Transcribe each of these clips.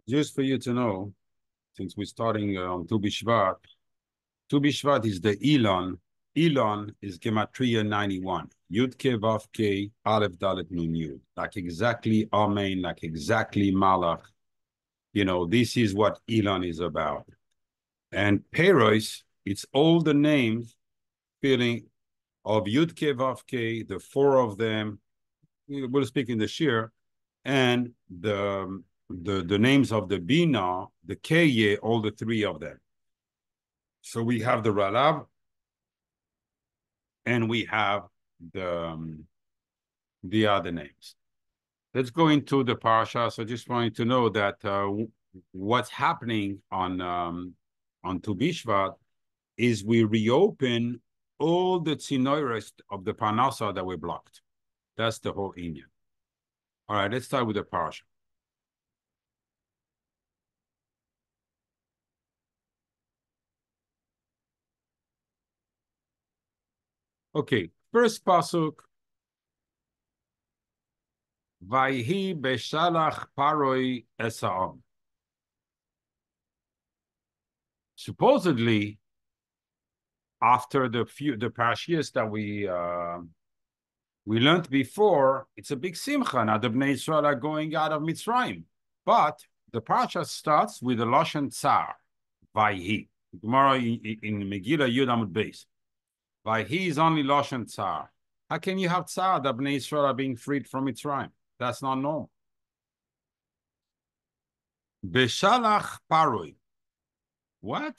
Just for you to know, since we're starting on Tu B'Shvat, Tu B'Shvat is the Elon. Elon is Gematria 91. Yud Ke Vav Ke Aleph Dalet Nun Yud. Like exactly Amen, like exactly Malach. You know, this is what Elon is about. And Peros, it's all the names feeling of Yud Ke Vav Ke, the four of them. We'll speak in the Shir, and the names of the Bina, the Keye, all the three of them. So we have the Ralab, and we have the other names. Let's go into the Parasha. So just wanted to know that what's happening on Tu B'Shvat is we reopen all the tzinoros of the Parnasa that were blocked. That's the whole Inyan. All right, let's start with the Parasha. Okay, first pasuk. VAYEHI בשלח פרעה את העם. Supposedly, after the parashas that we learned before, it's a big simcha. Now the Bnei Yisrael are going out of Mitzrayim, but the parasha starts with the lashon tsar, VAYEHI. Gemara in Megillah Yud Amud Beis. VAYEHI is only lashon tsar. How can you have tsar that Bnei Yisrael are being freed from Mitzrayim? That's not normal. Beshalach Paroi. What?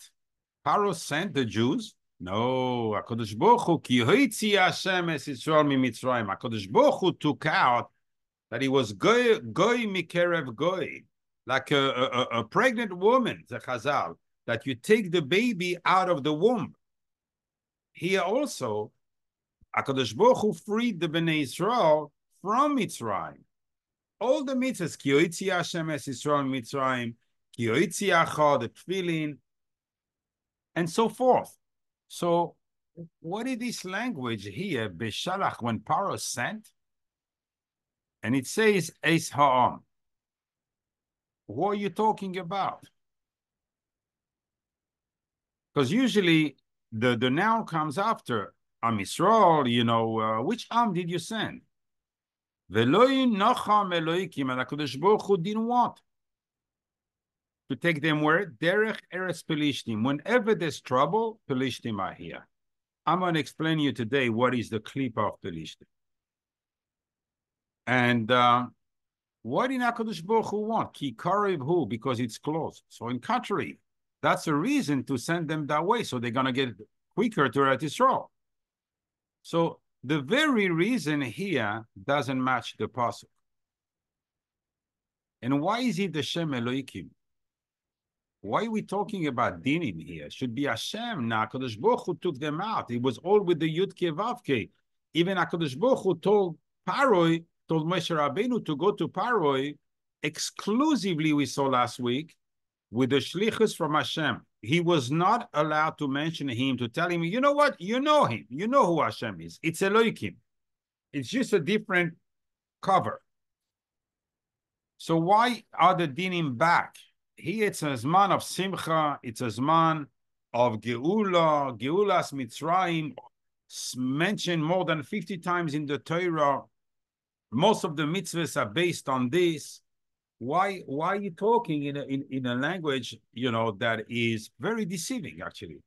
Pharaoh sent the Jews? No. HaKadosh Baruch Hu, ki hoitzi Hashem es Yisrael mi Mitzrayim. HaKadosh Baruch Hu took out that he was goy mikerev goy, like a pregnant woman, the Chazal, that you take the baby out of the womb. Here also, HaKadosh Baruch Hu freed the Bnei Yisrael from Mitzrayim. All the mitzvahs, ki hoitzi Hashem es Yisrael mi Mitzrayim, ki hoitzi acha, the Tefillin, and so forth. So what is this language here, Beshalach, when Pharaoh sent? And it says, Eis Ha'am. What are you talking about? Because usually the noun comes after Am Yisrael, you know, which Am did you send? Ve'loi nocham Eloikim, and HaKadosh Baruch Hu didn't want to take them where? Derech Eretz Pelishtim. Whenever there's trouble, Pelishtim are here. I'm going to explain to you today what is the klipa of Pelishtim. And what did HaKadosh Baruch Hu want? Ki karev hu, because it's close. So in contrary, that's a reason to send them that way, so they're going to get quicker to Eretz Yisrael. So the very reason here doesn't match the pasuk. And why is it the Shem Eloikim? Why are we talking about dinim here? It should be Hashem. Now, HaKadosh Baruch Hu took them out. It was all with the Yud Ke Vav Ke. Even HaKadosh Baruch Hu told Paroi, told Moshe Rabbeinu to go to Paroi exclusively, we saw last week, with the shlichus from Hashem. He was not allowed to mention him, to tell him, you know what? You know him. You know who Hashem is. It's Elohim. It's just a different cover. So why are the dinim back? Here it's a zman of simcha, it's a zman of geula, geulas Mitzrayim, mentioned more than 50 times in the Torah. Most of the mitzvahs are based on this. Why are you talking in a language, you know, that is very deceiving, actually?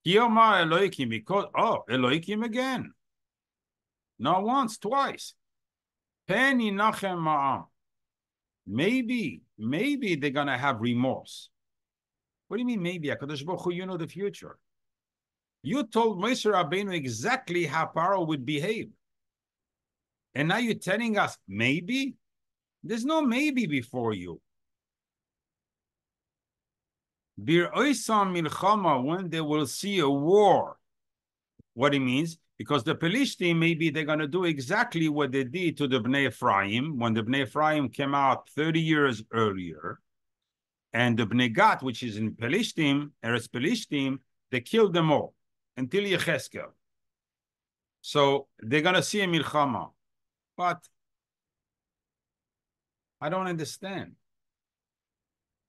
Kiyoma Elohim, because, Elohim again. Not once, twice. Penny nachem ma'am. Maybe they're going to have remorse. What do you mean maybe? HaKadosh Baruch Hu, you know the future. You told Moshe Rabbeinu exactly how Pharaoh would behave. And now you're telling us maybe? There's no maybe before you. Bir oisam milchama, when they will see a war. What it means? Because the Pelishtim, maybe they're going to do exactly what they did to the Bnei Ephraim, when the Bnei Ephraim came out 30 years earlier, and the Bnei Gad, which is in Pelishtim, Eretz Pelishtim, they killed them all, until Yecheskel. So, So they're going to see a milchama. But I don't understand.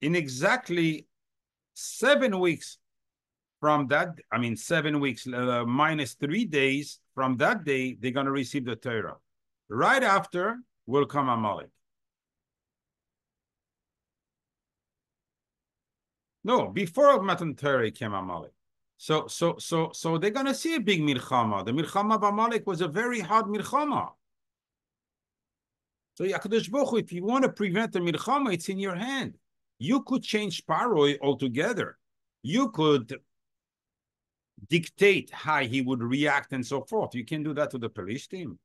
In exactly 7 weeks from that, 7 weeks minus 3 days from that day, they're going to receive the Torah. Right after will come Amalek. No, before Matan Torah came Amalek. So they're going to see a big milchama. The milchama of Amalek was a very hard milchama. So HaKadosh Baruch Hu, if you want to prevent the milchama, it's in your hand. You could change Pharaoh altogether. You could dictate how he would react and so forth. You can do that to the Palestine.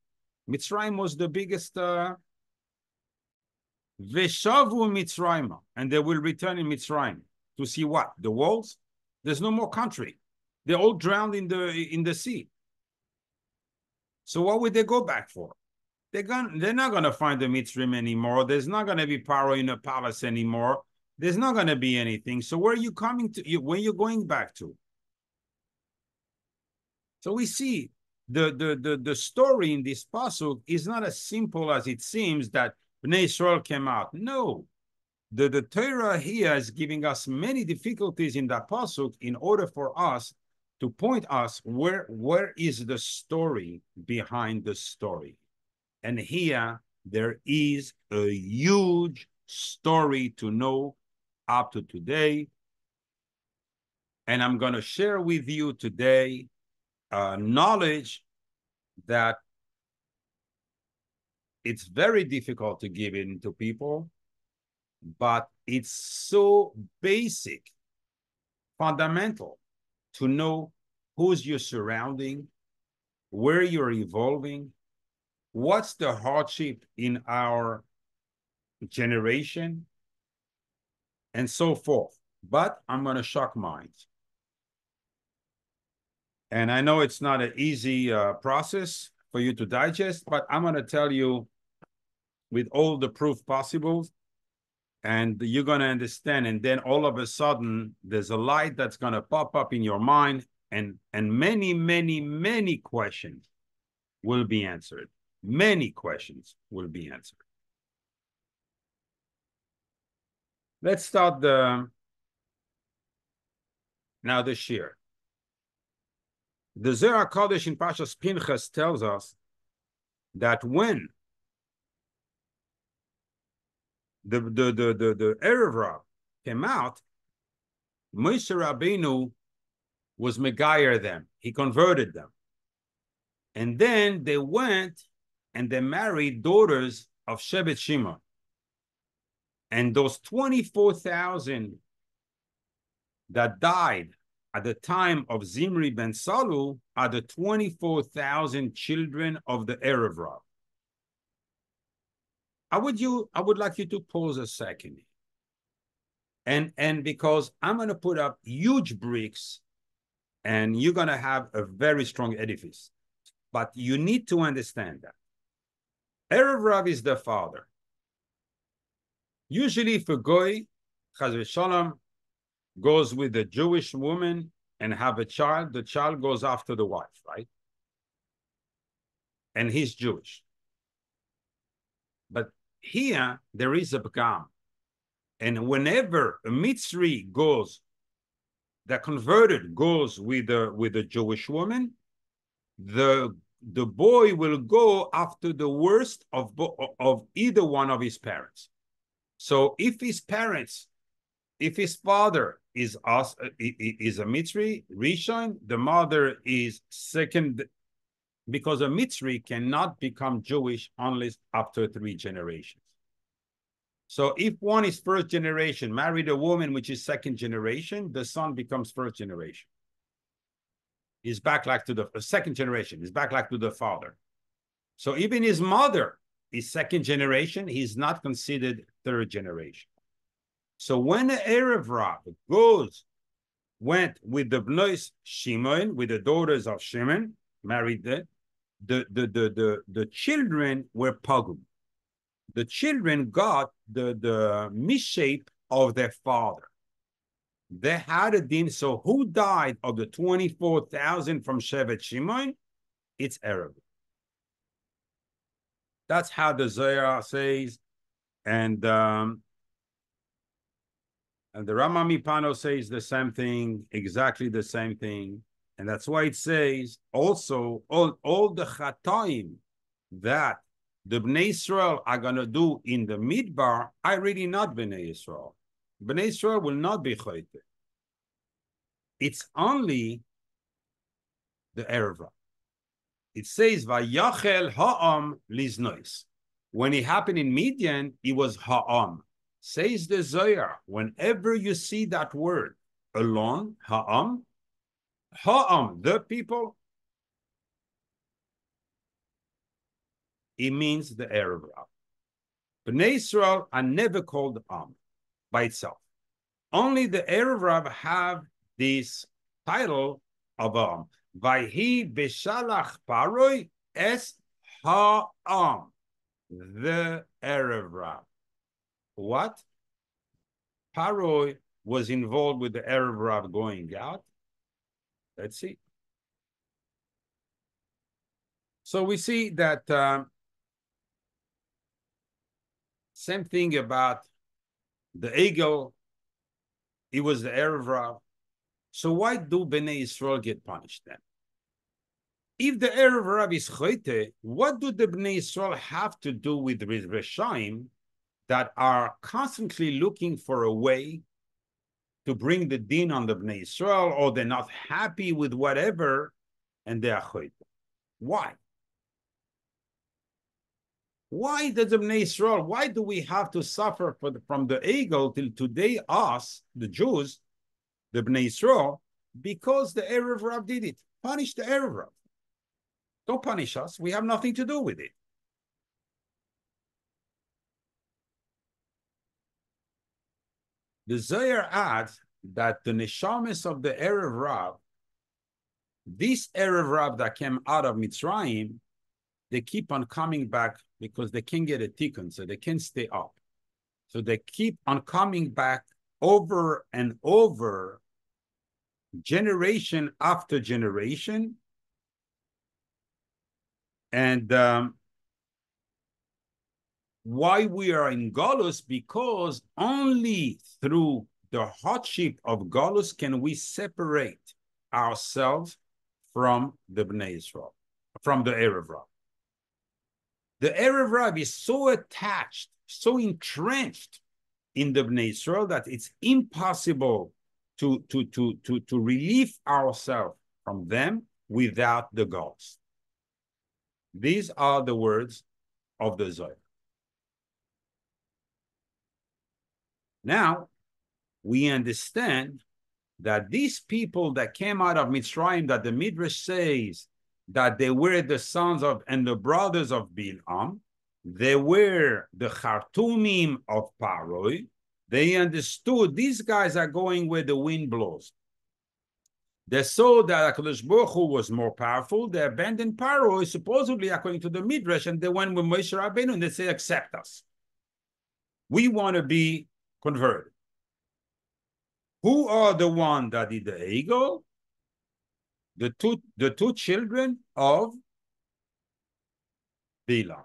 Mitzrayim was the biggest Veshavu Mitzrayim, and they will return in Mitzrayim to see what? The walls? There's no more country. They're all drowned in the sea. So what would they go back for? They're not going to find the Mitzrayim anymore. There's not going to be Pharaoh in a palace anymore. There's not going to be anything. So where are you coming to? Where are you going back to? So we see the story in this pasuk is not as simple as it seems that Bnei Yisrael came out. No. The Torah here is giving us many difficulties in that pasuk in order for us to point us where is the story behind the story. And here there is a huge story to know up to today. And I'm going to share with you today knowledge that it's very difficult to give in to people, but it's so basic, fundamental to know who's your surrounding, where you're evolving, what's the hardship in our generation, and so forth. But I'm going to shock minds. And I know it's not an easy process for you to digest, but I'm going to tell you with all the proof possible, and you're going to understand. And then all of a sudden, there's a light that's going to pop up in your mind, and many, many, many questions will be answered. Many questions will be answered. Let's start the shir. The Zohar Kodesh in Parashat Pinchas tells us that when the Erev Rav came out, Moshe Rabbeinu was megayer them. He converted them. And then they went and they married daughters of Shevet Shimon. And those 24,000 that died at the time of Zimri ben Salu are the 24,000 children of the Erev Rav. I would like you to pause a second. And because I'm going to put up huge bricks and you're going to have a very strong edifice. But you need to understand that. Erev Rav is the father. Usually for Goy, Chaz v'Shalom, goes with a Jewish woman and have a child. The child goes after the wife, right? And he's Jewish. But here, there is a Pagam. And whenever a Mitzri goes, the converted goes with a Jewish woman, the boy will go after the worst of either one of his parents. So if his father is a Mitzri, Rishon, the mother is second, because a Mitzri cannot become Jewish unless after 3 generations. So if one is first generation, married a woman which is second generation, the son becomes first generation. He's back like to the second generation. He's back like to the father. So even his mother is second generation. He's not considered third generation. So when the Erev Rav went with the Bnei Shimon, with the daughters of Shimon, married the children were pogum. The children got the misshape of their father. They had a din. So who died of the 24,000 from Shevet Shimon? It's Erev. That's how the Zohar says. And the Rama Mipano says the same thing, exactly the same thing. And that's why it says also all the chataim that the Bnei Yisrael are going to do in the Midbar are really not Bnei Yisrael. Bnei Yisrael will not be chayte. It's only the Erev Rav. It says, Vayachel ha'am liznois. When it happened in Midian, it was ha'am. Says the Zohar, whenever you see that word alone, ha'am, the people, it means the Erev Rav. Bnei Yisrael are never called Am by itself. Only the Erev Rav have this title of Am. VAYEHI בשלח פרעה es ha'am, the Erev Rav. What? Pharaoh was involved with the Erev Rav going out. Let's see. So we see that same thing about the eagle. It was the Erev Rav. So why do Bnei Yisrael get punished then? If the Erev Rav is chayte, what do the Bnei Yisrael have to do with Reshaim that are constantly looking for a way to bring the din on the Bnei Yisrael, or they're not happy with whatever, and they are chayte? Why? Why does the Bnei Yisrael, why do we have to suffer from the eagle till today, us, the Jews, the Bnei Yisrael? Because the Erev Rav did it. Punish the Erev Rav. Don't punish us. We have nothing to do with it. The Zohar adds that the neshamas of the Erev Rav, this Erev Rav that came out of Mitzrayim, they keep on coming back because they can't get a tikkun, so they can't stay up. So they keep on coming back over and over, generation after generation. And why we are in Galus? Because only through the hardship of Galus can we separate ourselves from the Bnei Yisrael, from the Erev Rav. The Erev Rav is so attached, so entrenched in the Bnei Yisrael that it's impossible to relieve ourselves from them without the Galus. These are the words of the Zohar. Now, we understand that these people that came out of Mitzrayim, that the Midrash says that they were the sons of and the brothers of Bil'am, they were the Khartoumim of Pharaoh. They understood these guys are going where the wind blows. They saw that HaKadosh Baruch Hu was more powerful. They abandoned Pharaoh, supposedly according to the Midrash, and they went with Moshe Rabbeinu and they say, accept us. We want to be converted. Who are the one that did the eagle? The two children of Bil'am.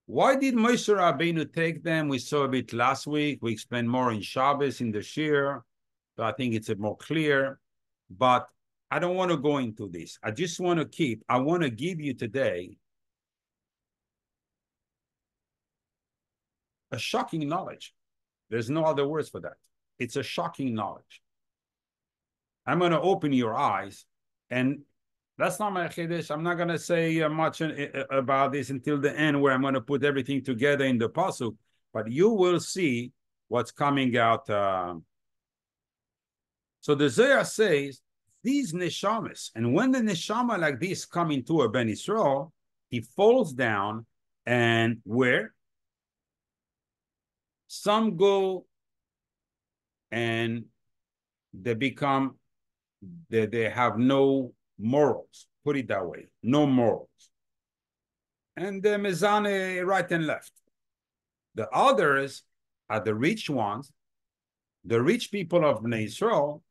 Why did Moshe Rabbeinu take them? We saw a bit last week. We explained more in Shabbos in the Shir. So I think it's more clear. But I don't want to go into this. I just want to I want to give you today a shocking knowledge. There's no other words for that. It's a shocking knowledge. I'm going to open your eyes, and that's not my chiddush. I'm not going to say much about this until the end, where I'm going to put everything together in the pasuk, but you will see what's coming out. So the Zohar says, these neshamas, and when the neshama like this come into a Ben Yisrael, he falls down, and where? Some go and they become, they have no morals, put it that way, no morals. And the mezane right and left. The others are the rich ones, the rich people of Bnei Yisrael,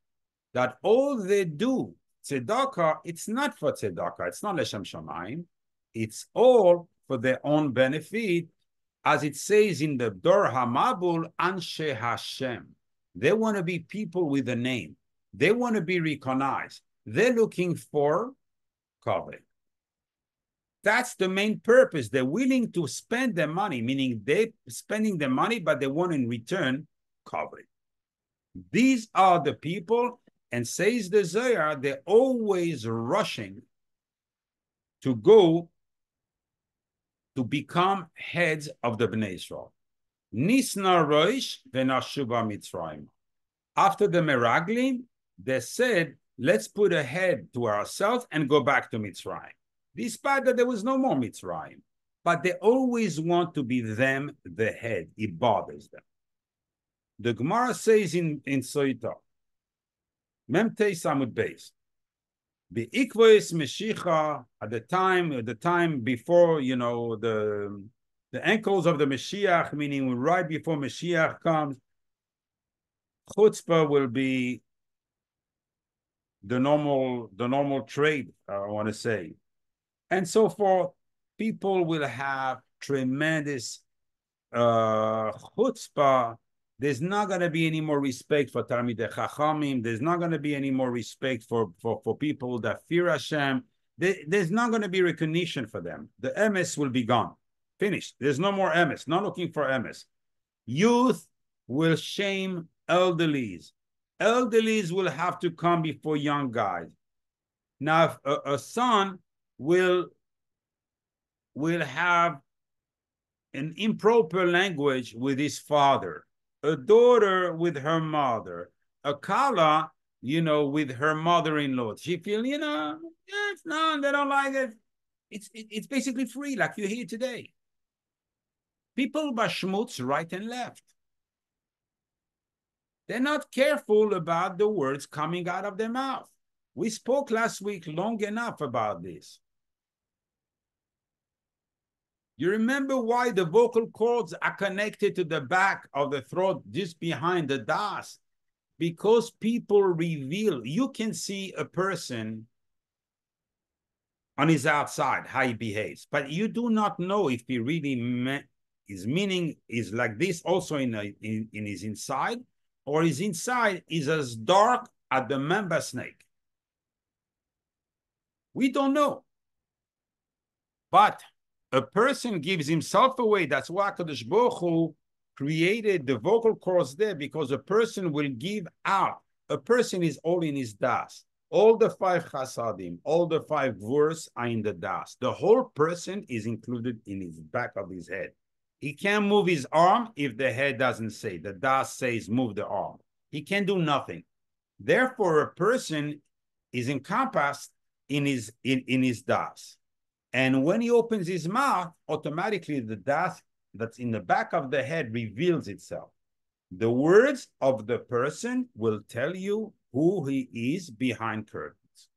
that all they do, tzedakah, it's not for tzedakah, it's not leshem shamayim, it's all for their own benefit, as it says in the Dor HaMabul, Anshe Hashem. They want to be people with a name. They want to be recognized. They're looking for kavod. That's the main purpose. They're willing to spend their money, meaning they're spending their money, but they want in return kavod. These are the people, and says the Zohar, they're always rushing to go to become heads of the Bnei Yisrael. Nisna roish v'nashuva Mitzrayim. After the Meraglim, they said, let's put a head to ourselves and go back to Mitzrayim. Despite that there was no more Mitzrayim. But they always want to be them, the head. It bothers them. The Gemara says in Soita, Memtei Samud Beis, Be'ikvois Meshicha, at the time before, the ankles of the Mashiach, meaning right before Mashiach comes, chutzpah will be the normal trait, I want to say. And so forth. People will have tremendous chutzpah. There's not going to be any more respect for Talmidei Chachamim. There's not going to be any more respect for people that fear Hashem. There's not going to be recognition for them. The emes will be gone. Finished. There's no more emes. Not looking for emes. Youth will shame elderlies. Elderlies will have to come before young guys. Now, if a son will have an improper language with his father, a daughter with her mother, a kala, with her mother-in-law. She feel, it's no, they don't like it. It's basically free, like you hear today. People bashmutz right and left. They're not careful about the words coming out of their mouth. We spoke last week long enough about this. You remember why the vocal cords are connected to the back of the throat, just behind the das? Because people reveal. You can see a person on his outside, how he behaves, but you do not know if he really his meaning is like this also in his inside, or his inside is as dark as the mamba snake. We don't know. But a person gives himself away. That's why HaKadosh Baruch Hu created the vocal cords there, because a person will give out. A person is all in his das. All the 5 chasadim, all the 5 gvuros are in the das. The whole person is included in his back of his head. He can't move his arm if the head doesn't say. The das says move the arm. He can do nothing. Therefore, a person is encompassed in his das. And when he opens his mouth, automatically the das that's in the back of the head reveals itself. The words of the person will tell you who he is behind curtains.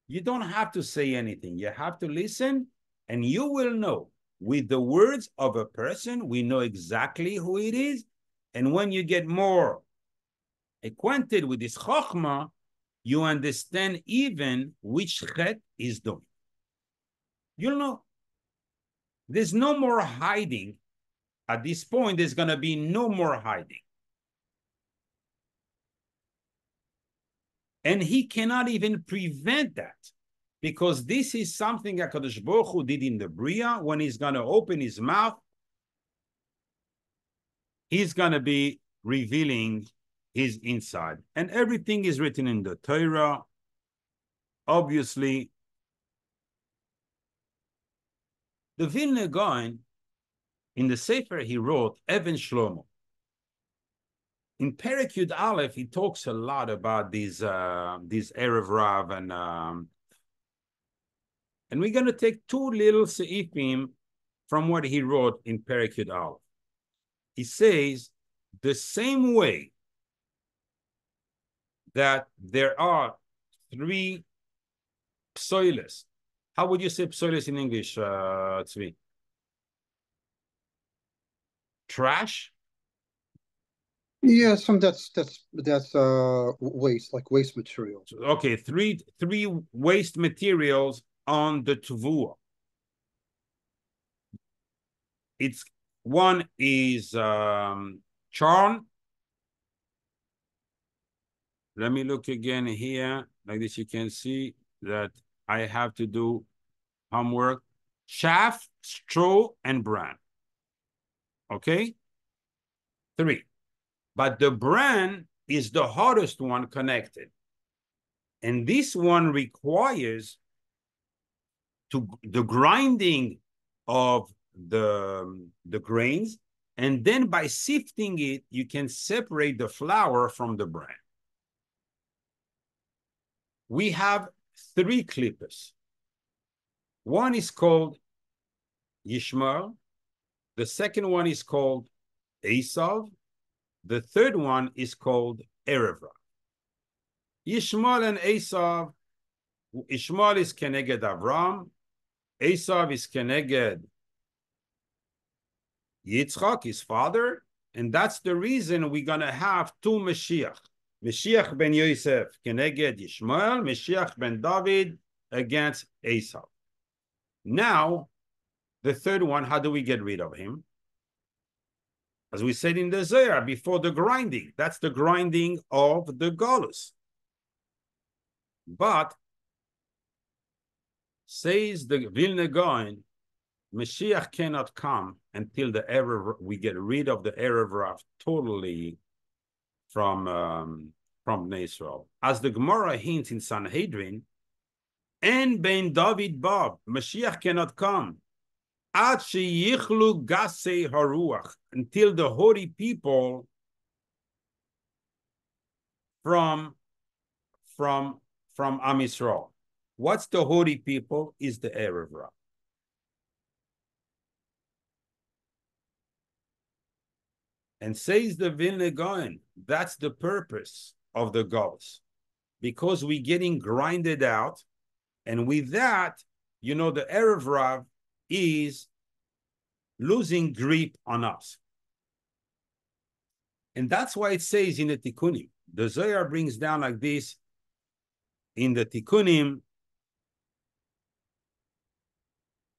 You don't have to say anything. You have to listen, and you will know. With the words of a person, we know exactly who it is. And when you get more acquainted with this chokhmah, you understand even which chet is doing. You'll know. There's no more hiding. At this point, there's going to be no more hiding. And he cannot even prevent that, because this is something HaKadosh Baruch Hu did in the Bria. When he's going to open his mouth, he's going to be revealing his inside. And everything is written in the Torah. Obviously, the Vilna Gaon, in the Sefer he wrote, Even Shlomo. In Perek Yud Aleph, he talks a lot about these Erev Rav, and we're going to take 2 little seifim from what he wrote in Perek Yud Aleph. He says, the same way that there are 3 psoiles. How would you say psoiles in English, Tzvi? Trash? Yeah, that's waste, like waste material. Okay, three waste materials on the Tavua. It's One is charm. Let me look again here. Like this, you can see that I have to do homework. Chaff, straw, and bran. Okay? 3. But the bran is the hardest one connected. And this one requires the grinding of the grains. And then by sifting it, you can separate the flour from the bran. We have 3 clippers. One is called Yishmael. The second one is called Esav. The third one is called Erev Rav. Yishmael and Esav. Yishmael is Keneged Avram. Esav is Keneged Yitzchak, his father. And that's the reason we're going to have 2 Mashiach. Mashiach ben Yosef Keneged Yishmael. Mashiach ben David against Esav. Now, the third one, how do we get rid of him? As we said in the Zohar, before the grinding. That's the grinding of the Golus. But, says the Vilna Gaon, Mashiach cannot come until we get rid of the Erev Rav totally from Bnei Yisrael. As the Gemara hints in Sanhedrin, En ben David Bob, Mashiach cannot come until the holy people from Am Yisrael. What's the holy people? Is the Erev Rav. And says the Vilna Gaon, that's the purpose of the Golus, because we're getting grinded out. And with that, you know, the Erev Rav is losing grip on us. And that's why it says in the Tikkunim, the Zohar brings down like this in the Tikkunim.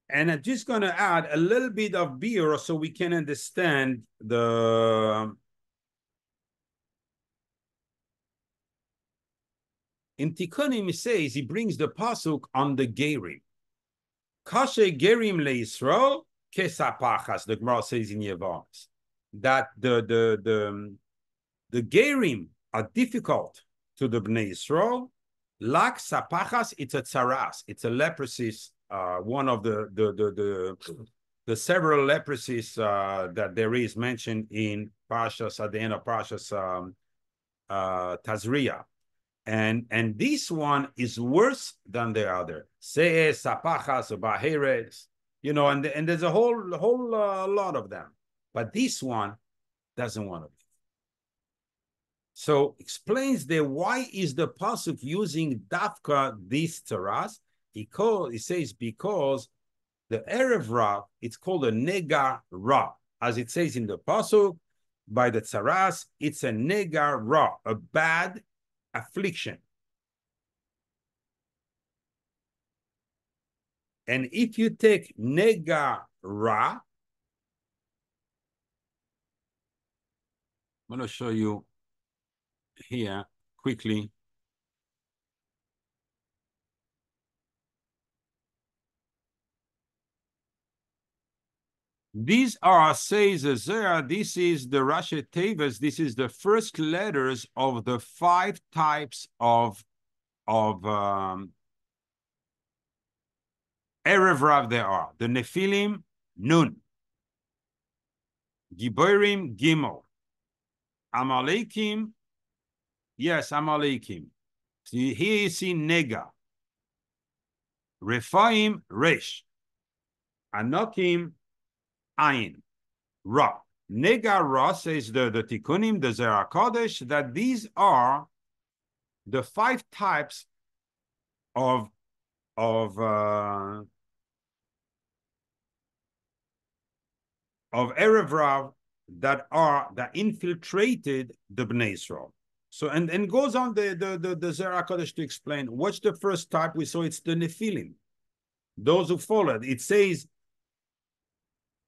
And I'm just going to add a little bit of beer so we can understand the... In Tikkunim, he says, he brings the pasuk on the Gerim. Kashe Gerim le Yisrael kesapachas, the Gemara says in Yevamis, that the Gerim are difficult to the Bnei Yisrael. Lak sapachas, it's a tsaras, it's a leprosy, one of the several leprosies that there is mentioned in Parasha, at the end of Parasha Tazria. And this one is worse than the other. Se'es, sapachas, baheres, you know, and there's a whole lot of them. But this one doesn't want to be. So explains there why is the pasuk using dafka this taras. He says because the Erev Rav, it's called a nega ra, as it says in the pasuk by the tsaras. It's a nega ra, a bad affliction. And if you take nega ra, I'm going to show you here quickly. These are, says Zohar, this is the Rashi Tevis, this is the first letters of the 5 types of Erev Rav there are. The Nephilim, Nun. Giborim, Gimel. Amalekim, yes, Amalekim. So here you see Nega. Rephaim, Resh. Anokim, Ayin. Ra. Nega Ra says the Tikkunim, the Zohar Kodesh, that these are the 5 types of Erev Rav that infiltrated the Bnei Yisrael. So and goes on the Zohar Kodesh to explain what's the first type we saw. It's the Nephilim, those who followed. It says,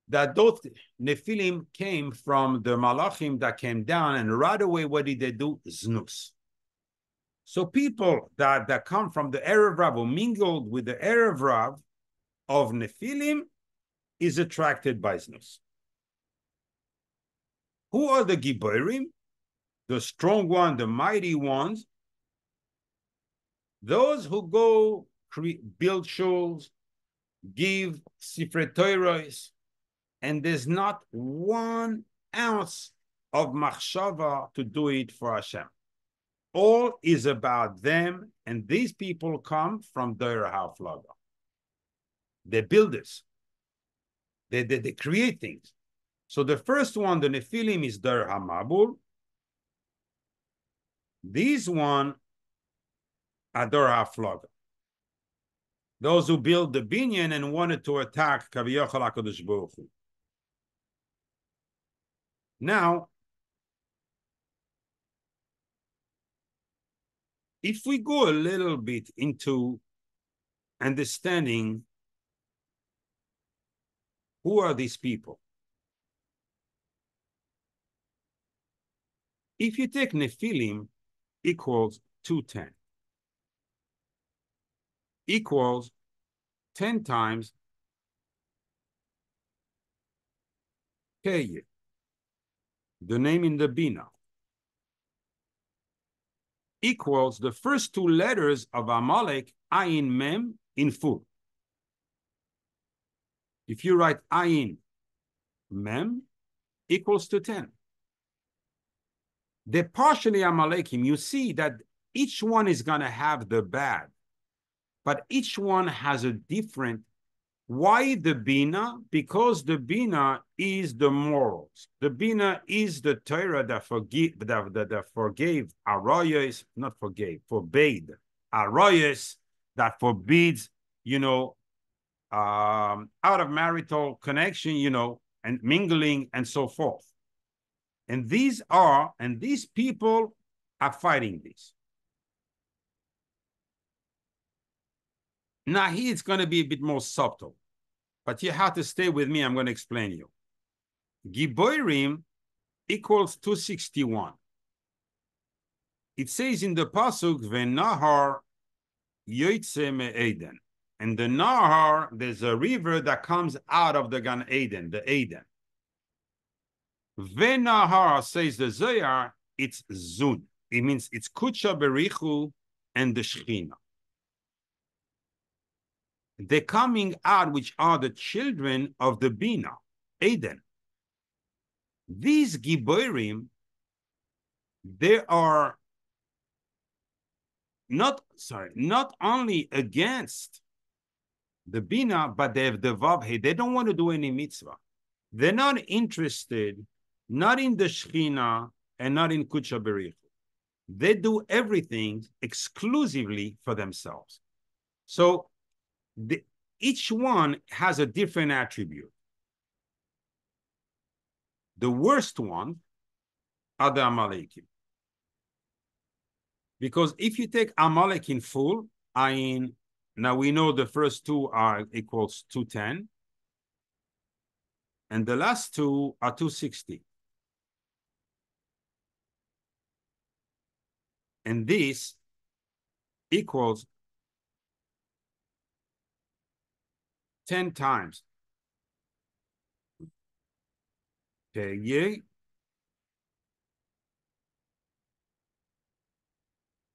that those Nephilim came from the Malachim that came down, and right away, what did they do? Znus. So people that come from the Erev Rav or mingled with the Erev Rav of Nephilim is attracted by Znus. Who are the Giborim? The strong one, the mighty ones. Those who go build shuls, give Sifrei Torahs, and there's not 1 ounce of machshava to do it for Hashem. All is about them, and these people come from Deir HaFlaga. They're builders. They create things. So the first one, the Nephilim, is Deir HaMabul. These one are Deir HaFlaga. Those who built the binyan and wanted to attack Kaviyachal HaKadosh Baruch Hu. Now, if we go a little bit into understanding who are these people, if you take Nephilim equals 210, equals 10 times Keye, the name in the Bina, equals the first 2 letters of Amalek, Ayin Mem, in full. If you write Ayin Mem, equals to 10. They're partially Amalekim. You see that each one is going to have the bad, but each one has a different. Why the Bina? Because the Bina is the morals. The Bina is the Torah that forgave Arayos, not forgave, forbade Arayos, that forbids, out of marital connection, and mingling and so forth. And these people are fighting this. Now here it's going to be a bit more subtle, but you have to stay with me. I'm going to explain you. Giborim equals 261. It says in the pasuk, "V'nahar yoytze me'Eden," and the Nahar, there's a river that comes out of the Gan Eden, the Eden. V'nahar, says the Zohar, it's Zun. It means it's Kucha Berichu and the Shechina. They're coming out, which are the children of the Bina, Eden. These Giborim, they are not only against the Bina, but they have the VAYEHI. They don't want to do any mitzvah. They're not interested, not in the Shechina and not in Kucha Berichu. They do everything exclusively for themselves. So each one has a different attribute. The worst one are the Amalekim. Because if you take Amalek in full, now we know the first 2 are equals 210, and the last 2 are 260. And this equals 10 times Peye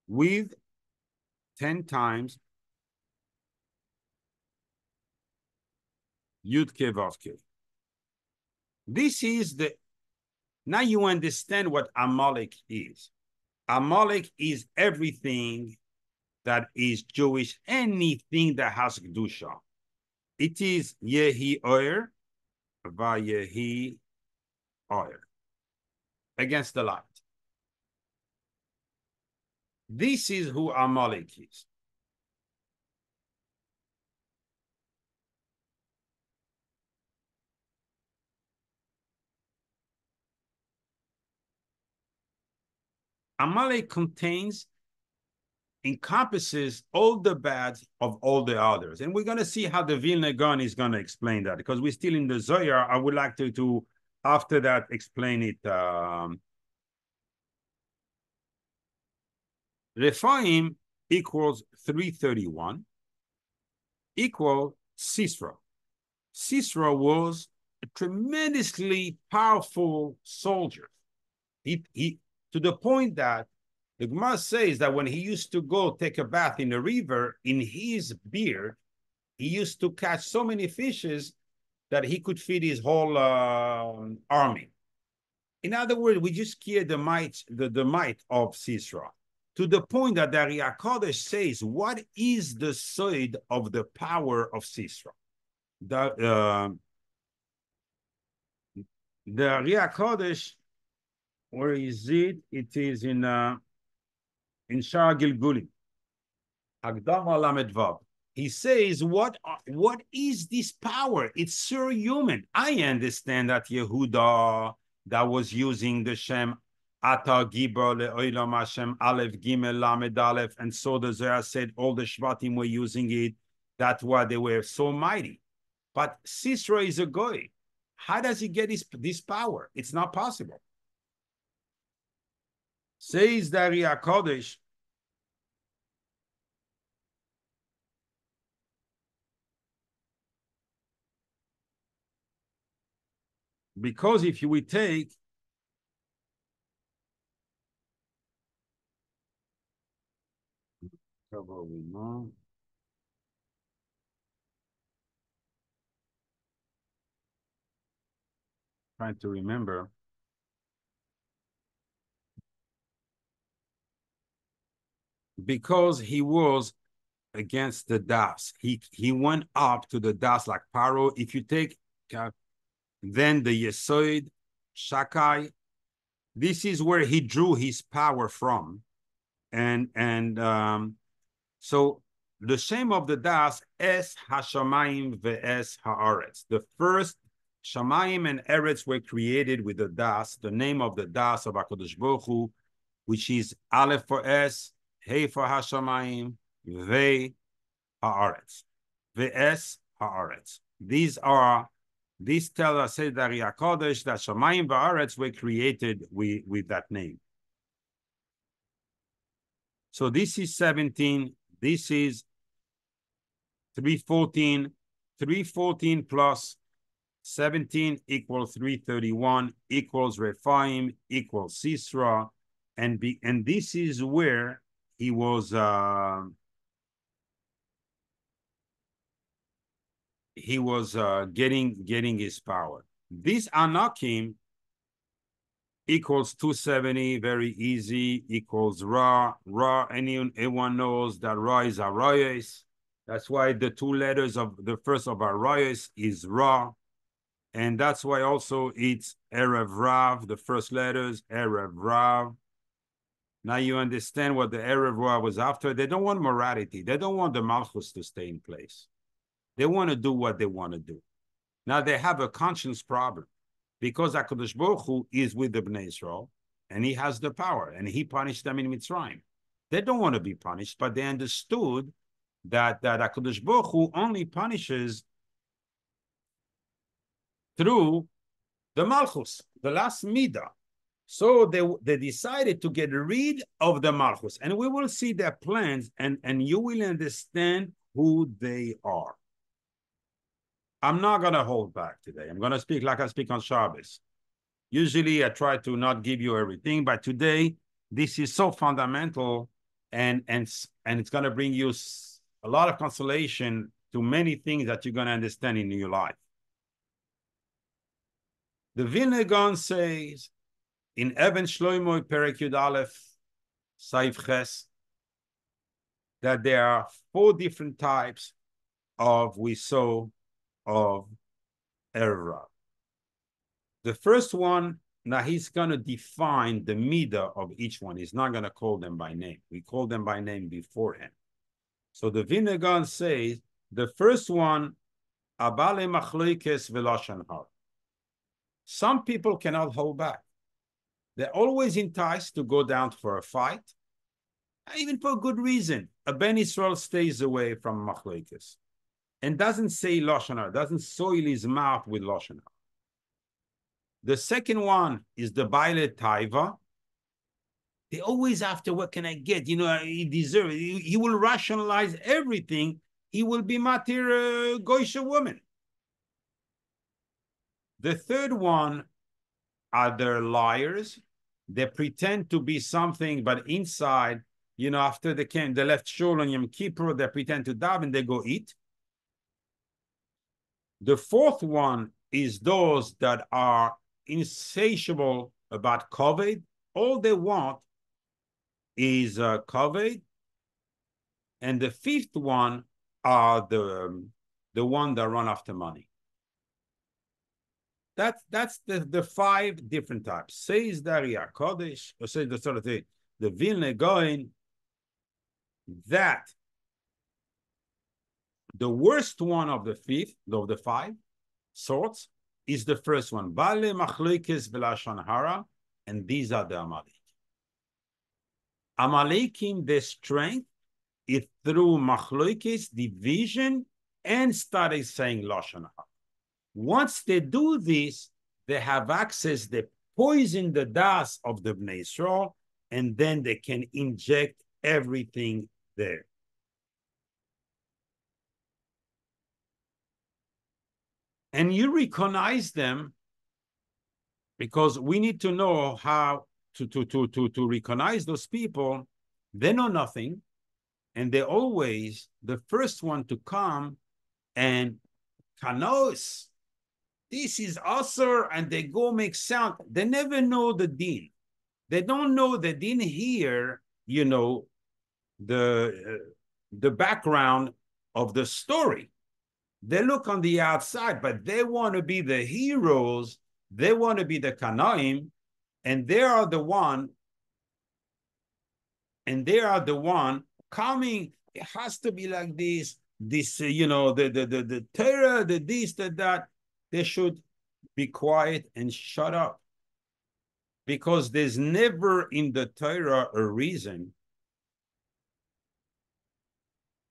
with 10 times Yud Ke Vav Ke. This is now you understand what Amalek is. Amalek is everything that is Jewish, anything that has Kedusha. It is Yehi Oyer, VAYEHI Oyer, against the light. This is who Amalek is. Amalek contains encompasses all the bad of all the others. And we're going to see how the Vilna Gaon is going to explain that, because we're still in the Zohar. I would like to after that, explain it. Rephaim equals 331 equal Sisera. Sisera was a tremendously powerful soldier. He to the point that the Gemara says that when he used to go take a bath in a river, in his beard, he used to catch so many fishes that he could feed his whole army. In other words, we just hear the might of Sisera, to the point that the Riyah Kodesh says, what is the side of the power of Sisera? The Riyah Kodesh, where is it? It is in Shar Gilgulim, Hagdama Lamed Vav. He says, what is this power? It's surhuman. I understand that Yehuda that was using the Shem Ata Gibor Le'olam Hashem Aleph Gimel Lamed Aleph, and so the Zohar said all the Shvatim were using it. That's why they were so mighty. But Sisera is a goy. How does he get this power? It's not possible. Says the Riyah Kodesh, because if we take trying to remember, because he was against the Das. He went up to the Das like Pharaoh. If you take then the Yesod, Shakai, this is where he drew his power from. So the Shem of the Das, Es HaShamayim ve'es Haaretz. The first Shamayim and Eretz were created with the Das, the name of the Das of HaKadosh Baruch Hu, which is Aleph for Es, Hey for HaShamayim, Ve Haaretz. Ve'es Haaretz. These tell us, say that Riyah Kodesh, that Shamayim Va'aretz were created with that name. So this is 17. This is 314. 314 plus 17 equals 331 equals Rephaim equals Sisera, and this is where he was getting his power. This Anakim equals 270, very easy, equals Ra. Ra, anyone knows that Ra is joyous. That's why the two letters of the first of joyous is Ra. And that's why also it's Erev Rav, the first letters, Erev Rav. Now you understand what the Erev Rav was after. They don't want morality. They don't want the Malchus to stay in place. They want to do what they want to do. Now they have a conscience problem, because HaKadosh Baruch Hu is with the Bnei Yisrael, and he has the power, and he punished them in Mitzrayim. They don't want to be punished, but they understood that HaKadosh Baruch Hu only punishes through the Malchus, the last Midah. So they decided to get rid of the Malchus, and we will see their plans, and you will understand who they are. I'm not going to hold back today. I'm going to speak like I speak on Shabbos. Usually I try to not give you everything, but today this is so fundamental, and it's going to bring you a lot of consolation to many things that you're going to understand in your life. The Vilna Gaon says in Even Shlomo Perek Yud Aleph Saif Ches that there are 4 different types of of Erev Rav. The first one, now he's going to define the midah of each one. He's not going to call them by name. We call them by name beforehand. So the Vilna Gaon says, the first one, Abale Machloikes Veloshan Har. Some people cannot hold back. They're always enticed to go down for a fight, even for good reason. A Bnei Yisrael stays away from machlokes and doesn't say lashon hara, doesn't soil his mouth with lashon hara. The second one is the Baile Taiva. They always after, what can I get? You know, he deserves it. He will rationalize everything. He will be matir goisha woman. The third one are the liars. They pretend to be something, but inside, you know, after they left shul on Yom Kippur, they pretend to daven and they go eat. The fourth one is those that are insatiable about kavod. All they want is kavod. And the fifth one are the one that run after money. That's the five different types. Says Daria Kodesh, or says the sort of thing, the Vilna Gaon, that the worst one of the five sorts is the first one. Bale machlokes v'lashon hara, and these are the Amalek. Amalekim, their strength is through machlokes, division, and started saying lashon hara. Once they do this, they have access, they poison the das of the Bnei Yisrael, and then they can inject everything there. And you recognize them because we need to know how to recognize those people. They know nothing, and they're always the first one to come and kanos. This is asur, and they go make sound. They never know the din. They don't know the din here, you know, the background of the story. They look on the outside, but they want to be the heroes. They want to be the kanaim, and they are the one coming. It has to be like this, you know, the Torah, the this, that. They should be quiet and shut up, because there's never in the Torah a reason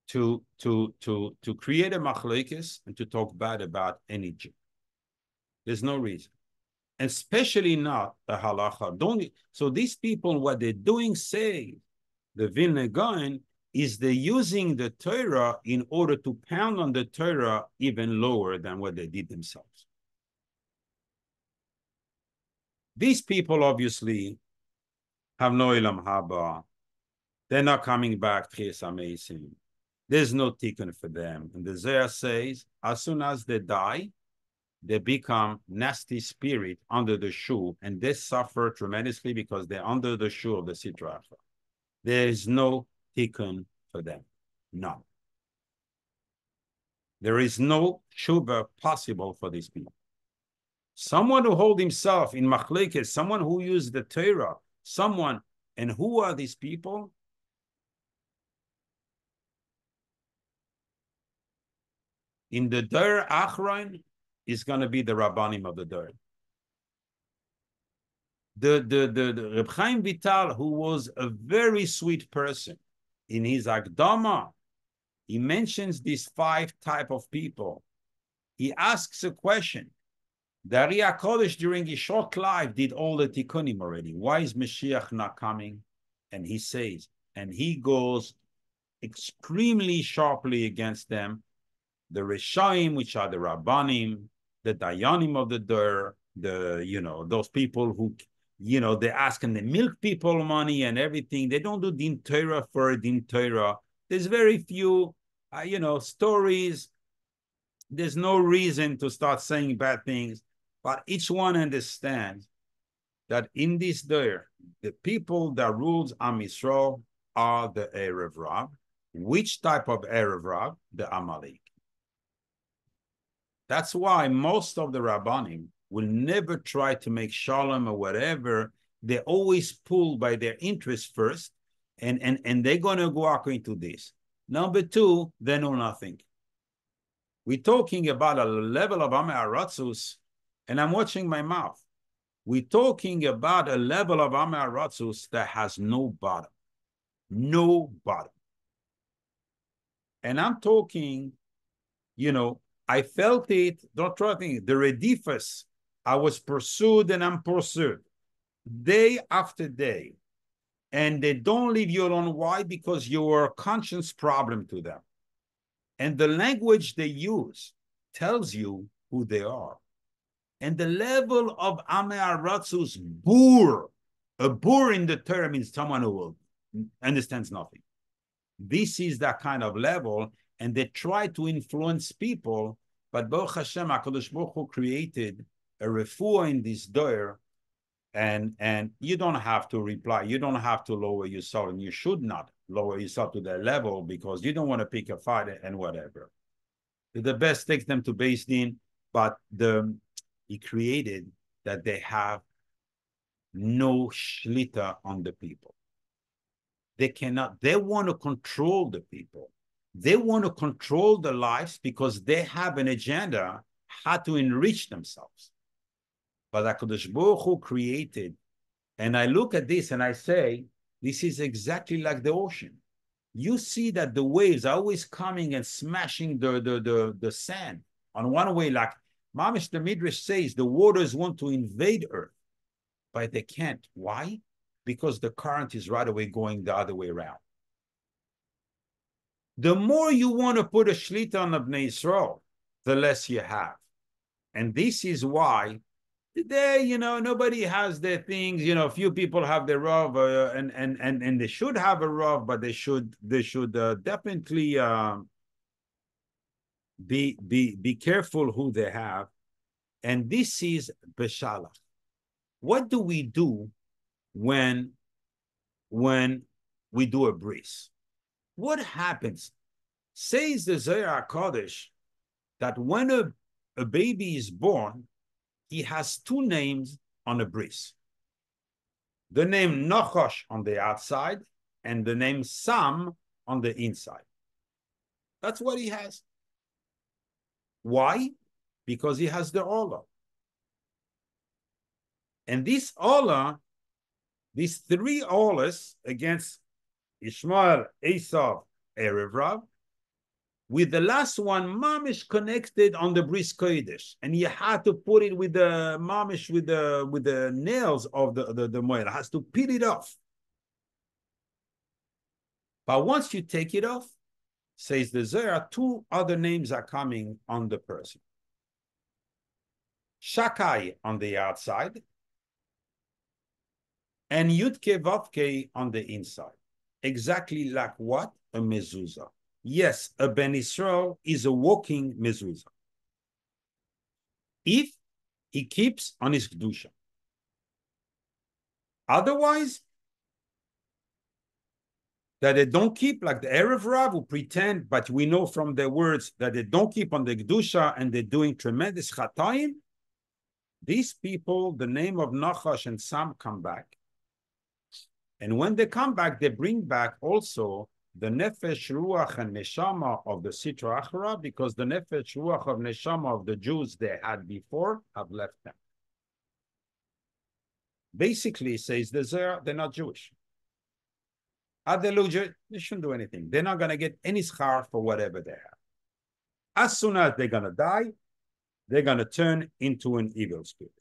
to create a machlokes and to talk bad about any Jew. There's no reason, and especially not a halacha. So these people, what they're doing, say the Vilna Gaon, is they're using the Torah in order to pound on the Torah even lower than what they did themselves. These people obviously have no ilam haba. They're not coming back. There's no tikkun for them. And the Zohar says, as soon as they die, they become nasty spirit under the shoe, and they suffer tremendously because they're under the shoe of the Sitra Achra. There is no tikkun for them. None. There is no tshuva possible for these people. Someone who hold himself in machlokes, someone who used the Torah, and who are these people? In the Dor Achron is going to be the Rabbanim of the Dor. The Reb Chaim Vital, who was a very sweet person, in his Akdama, he mentions these five type of people. He asks a question. The Ari HaKodesh during his short life did all the tikkunim already. Why is Mashiach not coming? And he says, and he goes extremely sharply against them. The Reshaim, which are the Rabbanim, the Dayanim of the Dur, those people who, they ask and they milk people money and everything. They don't do Din Torah for Din Torah. There's very few, stories. There's no reason to start saying bad things. But each one understands that in this Dur, the people that rules Am Yisrael are the Erev Rav. Which type of Erev Rav? The Amalek. That's why most of the Rabbanim will never try to make shalom or whatever. They always pull by their interest first, and they're going to go according to this. Number two, they know nothing. We're talking about a level of Am Yisrael, and I'm watching my mouth. We're talking about a level of Am Yisrael that has no bottom. Nobody. And I'm talking, I felt it, don't try to think, the redifus. I was pursued and I'm pursued day after day. And they don't leave you alone. Why? Because you're a conscience problem to them. And the language they use tells you who they are. And the level of Am Yisrael's boor, a boor in the Torah means someone who understands nothing. This is that kind of level, and they try to influence people, but Baruch Hashem, HaKadosh Baruch Hu created a refuah in this door, and you don't have to reply. You don't have to lower yourself, and you should not lower yourself to that level because you don't want to pick a fight and whatever. The best takes them to Beis Din, but he created that they have no shlita on the people. They cannot, they want to control the people. They want to control the lives because they have an agenda how to enrich themselves. But HaKadosh Baruch Hu created, and I look at this and I say, this is exactly like the ocean. You see that the waves are always coming and smashing the sand on one way, like Mamish the Midrash says, the waters want to invade Earth, but they can't. Why? Because the current is right away going the other way around. The more you want to put a shlita on the Bnei Yisrael, the less you have. And this is why today, nobody has their things. Few people have their Rav, and they should have a Rav, but they should definitely be careful who they have. And this is Beshalach. What do we do when we do a bris? What happens? Says the Zohar HaKadosh that when a baby is born, he has two names on a bris. The name Nachash on the outside and the name Sam on the inside. That's what he has. Why? Because he has the Olah. And this Olah, these three Olahs against Ishmael, Esav, Erev Rav, with the last one, mamish connected on the bris kodesh, and you had to put it with the mamish with the nails of the moed. Has to peel it off. But once you take it off, says the Zohar, two other names are coming on the person. Shakai on the outside, and Yudke Vavke on the inside. Exactly like what? A mezuzah. Yes, a Bnei Yisrael is a walking mezuzah. If he keeps on his kedusha. Otherwise, that they don't keep, like the Erev Rav who pretend, but we know from their words that they don't keep on the kedusha and they're doing tremendous chatayim. These people, the name of Nachash and Sam come back. And when they come back, they bring back also the nefesh, ruach, and neshama of the Sitra Achra, because the nefesh, ruach of neshama of the Jews they had before have left them. Basically, says the Zohar, they're not Jewish. Are they Jewish? They shouldn't do anything. They're not going to get any schar for whatever they have. As soon as they're going to die, they're going to turn into an evil spirit.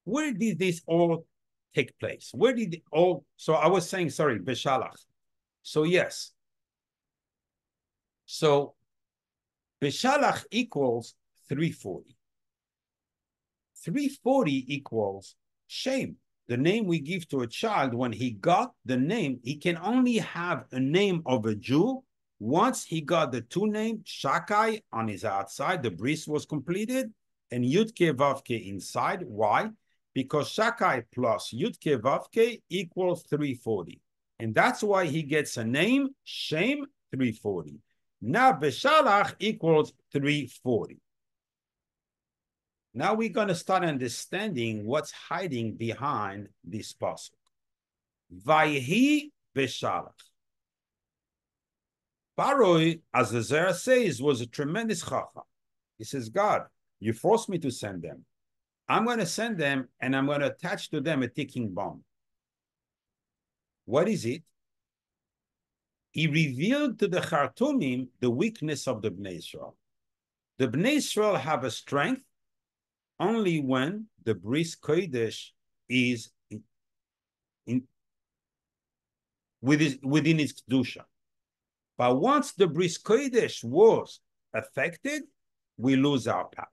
Where did this all take place? Where did it all... So I was saying, sorry, Beshalach. So yes. So Beshalach equals 340. 340 equals shame. The name we give to a child, when he got the name, he can only have a name of a Jew. Once he got the two names, Shakai on his outside, the bris was completed, and Yudke Vavke inside. Why? Because Shakai plus Yudke Vavke equals 340. And that's why he gets a name, Shem 340. Now Beshalach equals 340. Now we're going to start understanding what's hiding behind this pasuk. VAYEHI Beshalach. Pharaoh, as the Zohar says, was a tremendous chacham. He says, God, you forced me to send them. I'm going to send them, and I'm going to attach to them a ticking bomb. What is it? He revealed to the Khartoumim the weakness of the Bnei Yisrael. The Bnei Yisrael have a strength only when the Bris Kodesh is within its Kedusha. But once the Bris Kodesh was affected, we lose our power.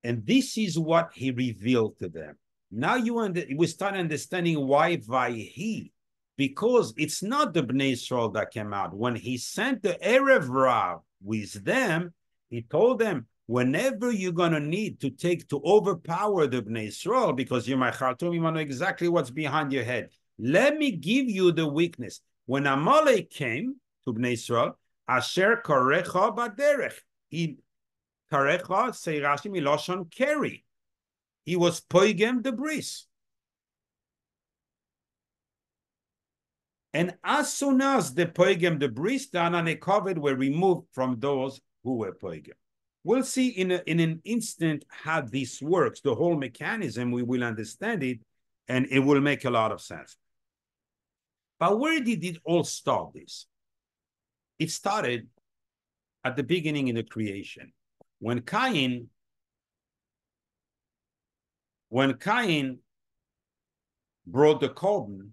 And this is what he revealed to them. Now we start understanding why VAYEHI, because it's not the Bnei Yisrael that came out. When he sent the Erev Rav with them, he told them, whenever you're going to need to overpower the Bnei Yisrael, because you're my Khartoum, you know exactly what's behind your head. Let me give you the weakness. When Amalek came to Bnei Yisrael, Asher karecha baderech. Karecha, say Rashi, miloshon keri. He was poigem the bris. And as soon as the poigem the bris, the ananekaved were removed from those who were poigem. We'll see in an instant how this works, the whole mechanism. We will understand it, and it will make a lot of sense. But where did it all start? It started at the beginning in the creation. When Cain brought the korban,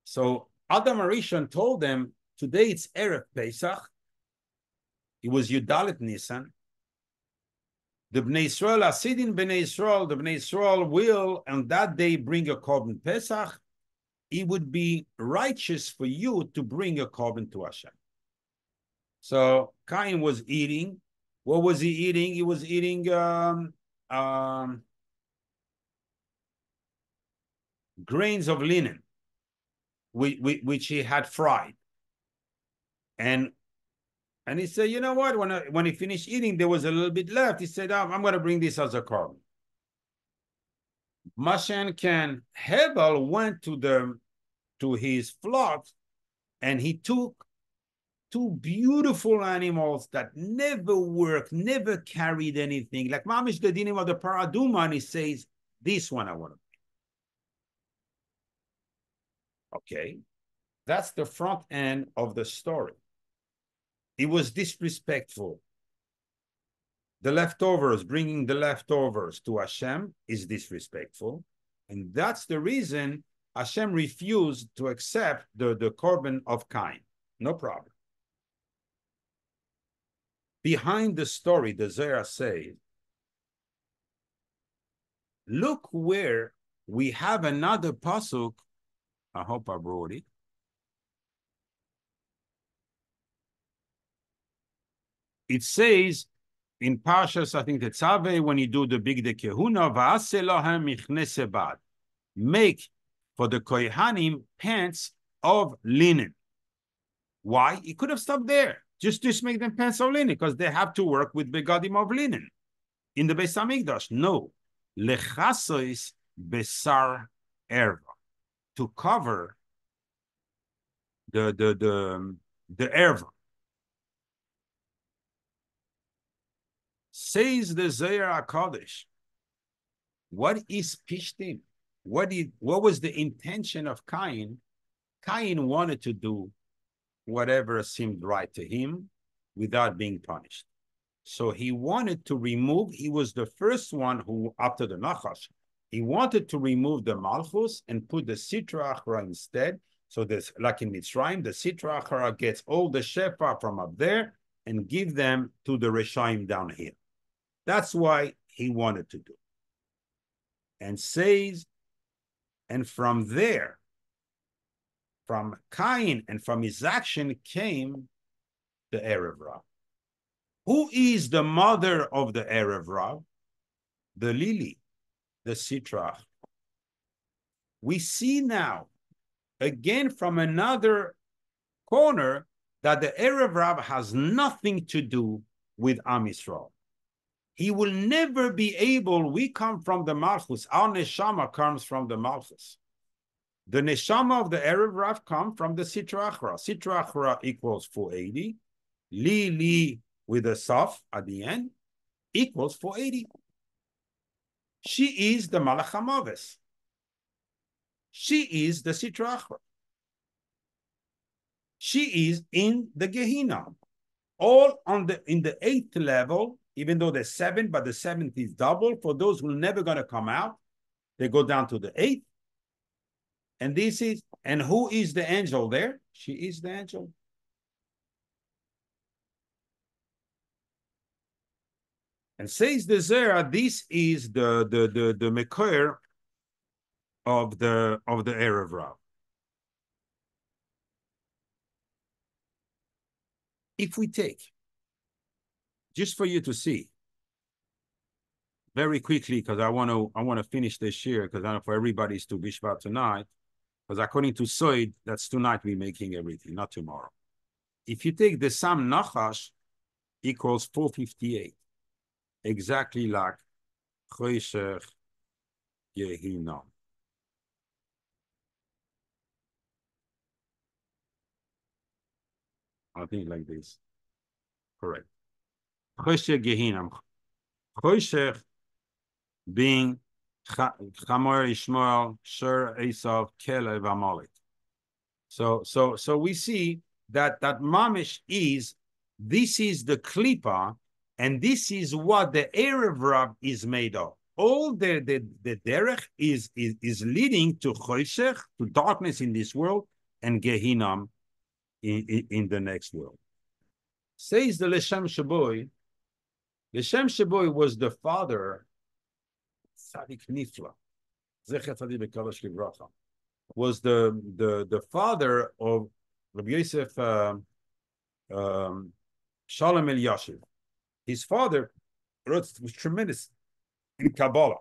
so Adam Arishon told them, today it's Erev Pesach. It was Yudalit Nisan. The Bnei Yisrael are sitting Bnei Yisrael. The Bnei Yisrael will on that day bring a korban Pesach. It would be righteous for you to bring a korban to Hashem. So Cain was eating. What was he eating? He was eating grains of linen, which he had fried. And he said, you know what? When he finished eating, there was a little bit left. He said, I'm going to bring this as a korban. Mashen Ken Hevel went to his flock, and he took two beautiful animals that never worked, never carried anything. Like Mamish the dinim of the Paraduma, and he says, this one I want to bring. Okay, that's the front end of the story. It was disrespectful. The leftovers, bringing the leftovers to Hashem is disrespectful. And that's the reason Hashem refused to accept the korban of Cain. No problem. Behind the story, the Zohar says, look where we have another pasuk. I hope I brought it. It says in Parasha, I think Tetzaveh, when you do the big de kehuna, va'aseh lahem michne sebad, make for the kohanim pants of linen. Why? He could have stopped there. Just make them pants of linen, because they have to work with begadim of linen in the Beis Hamikdash. No, lechasois besar erva, to cover the erva. Says the Zohar HaKadosh, what is pishtim? What was the intention of Cain? Cain wanted to do whatever seemed right to him without being punished. So he wanted to remove, he was the first one who, after the Nachash, he wanted to remove the Malchus and put the Sitra Achra instead. So there's, like in Mitzrayim, the Sitra Achra gets all the Shefa from up there and give them to the Reshaim down here. That's why he wanted to do. And says, and from there, from Cain and from his action came the Erev Rav. Who is the mother of the Erev Rav? The lily, the Sitra. We see now, again from another corner, that the Erev Rav has nothing to do with Am Yisrael. He will never be able, we come from the Malchus, our Neshama comes from the Malchus. The Neshama of the Erev Rav come from the Sitra Achra. Sitra Achra equals 480. Li with a Saf at the end equals 480. She is the Malach HaMaves. She is the Sitra Achra. She is in the Gehenna. All in the 8th level, even though there's 7, but the 7th is double. For those who are never going to come out, they go down to the 8th. And who is the angel there? She is the angel. And says the Zera, this is the Mekor of the Erev Rav. If we take, just for you to see, very quickly, because I want to finish this year, because I know for everybody's to Bishvat tonight, because according to Soid, that's tonight we're making everything, not tomorrow. If you take the Sam Nachash equals 458, exactly like Choshech Yehinam. I think like this. Correct. Choshech Yehinam. Choshech being Chamor Ishmael, Shur Esav, Kelev Amalek. So we see that Mamish is, this is the Klippa, and this is what the Erev Rav is made of. All the derech is leading to Choshech, to darkness in this world, and Gehinam in the next world. Says the Leshem Shaboy. Leshem Shaboy was the father, Tzadik Nifla, Zecher Tzadik B'Kadosh Livracha, was the father of Rabbi Yosef Shalom Eliashiv. His father was tremendous in Kabbalah.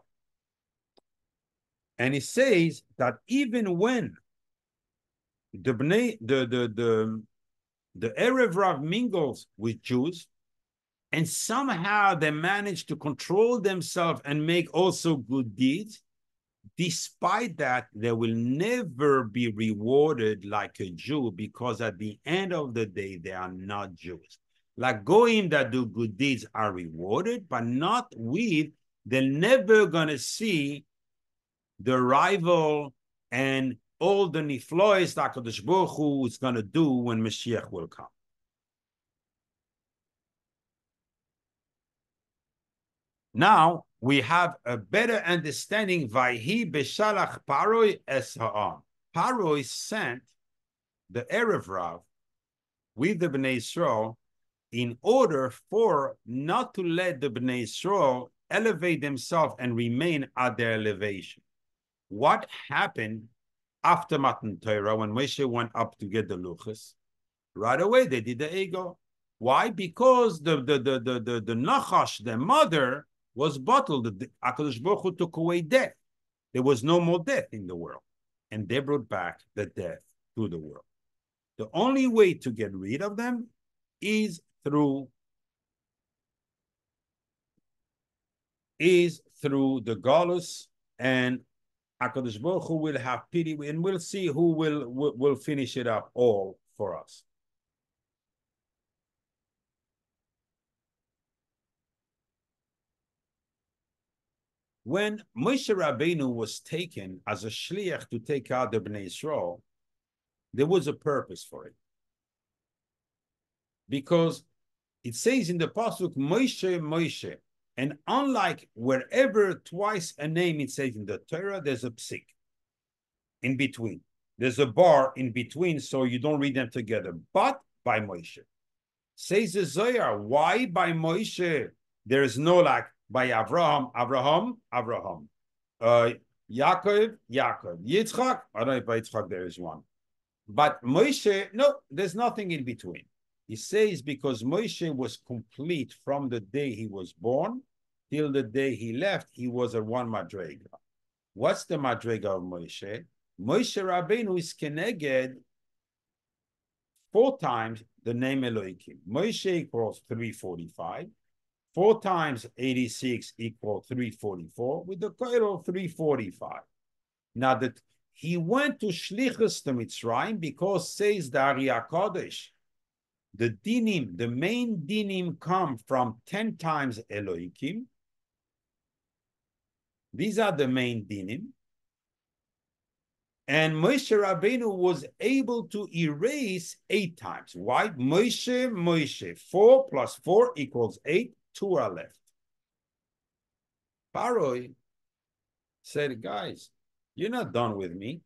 And he says that even when the Erev Rav mingles with Jews, and somehow they manage to control themselves and make also good deeds, despite that, they will never be rewarded like a Jew, because at the end of the day, they are not Jews. Like Goyim that do good deeds are rewarded, but not with, they're never going to see the rival and all the niflois that HaKadosh Baruch Hu is going to do when Mashiach will come. Now we have a better understanding. VAYEHI בשלח Paroi es ha'am. Paroi sent the Erev Rav with the Bnei Yisrael in order for not to let the Bnei Yisrael elevate themselves and remain at their elevation. What happened after Matan Torah when Moshe went up to get the luchos? Right away they did the ego. Why? Because the Nachash, the mother, was bottled. The HaKadosh Baruch Hu took away death. There was no more death in the world. And they brought back the death to the world. The only way to get rid of them is through the Galus, and HaKadosh Baruch Hu will have pity, and we'll see who will finish it up all for us. When Moshe Rabbeinu was taken as a shliach to take out the Bnei Yisrael, there was a purpose for it. Because it says in the pasuk, Moshe, Moshe, and unlike wherever twice a name it says in the Torah, there's a psik in between. There's a bar in between, so you don't read them together. But by Moshe. Says the Zohar, why by Moshe? There is no like, by Avraham, Yaakov, Yitzchak. I don't know if by Yitzchak there is one. But Moshe, no, there's nothing in between. He says because Moshe was complete from the day he was born till the day he left, he was a one madrega. What's the madrega of Moshe? Moshe Rabbeinu is keneged 4 times the name Elohim. Moshe equals 345. 4 times 86 equals 344, with the total of 345. Now that he went to Shlichus to Mitzrayim because says the Ari HaKadosh, the dinim, the main dinim come from 10 times Elohim. These are the main dinim. And Moshe Rabbeinu was able to erase 8 times. Why? Moshe, 4 plus 4 equals 8, 2 are left. Pharaoh said, guys, you're not done with me.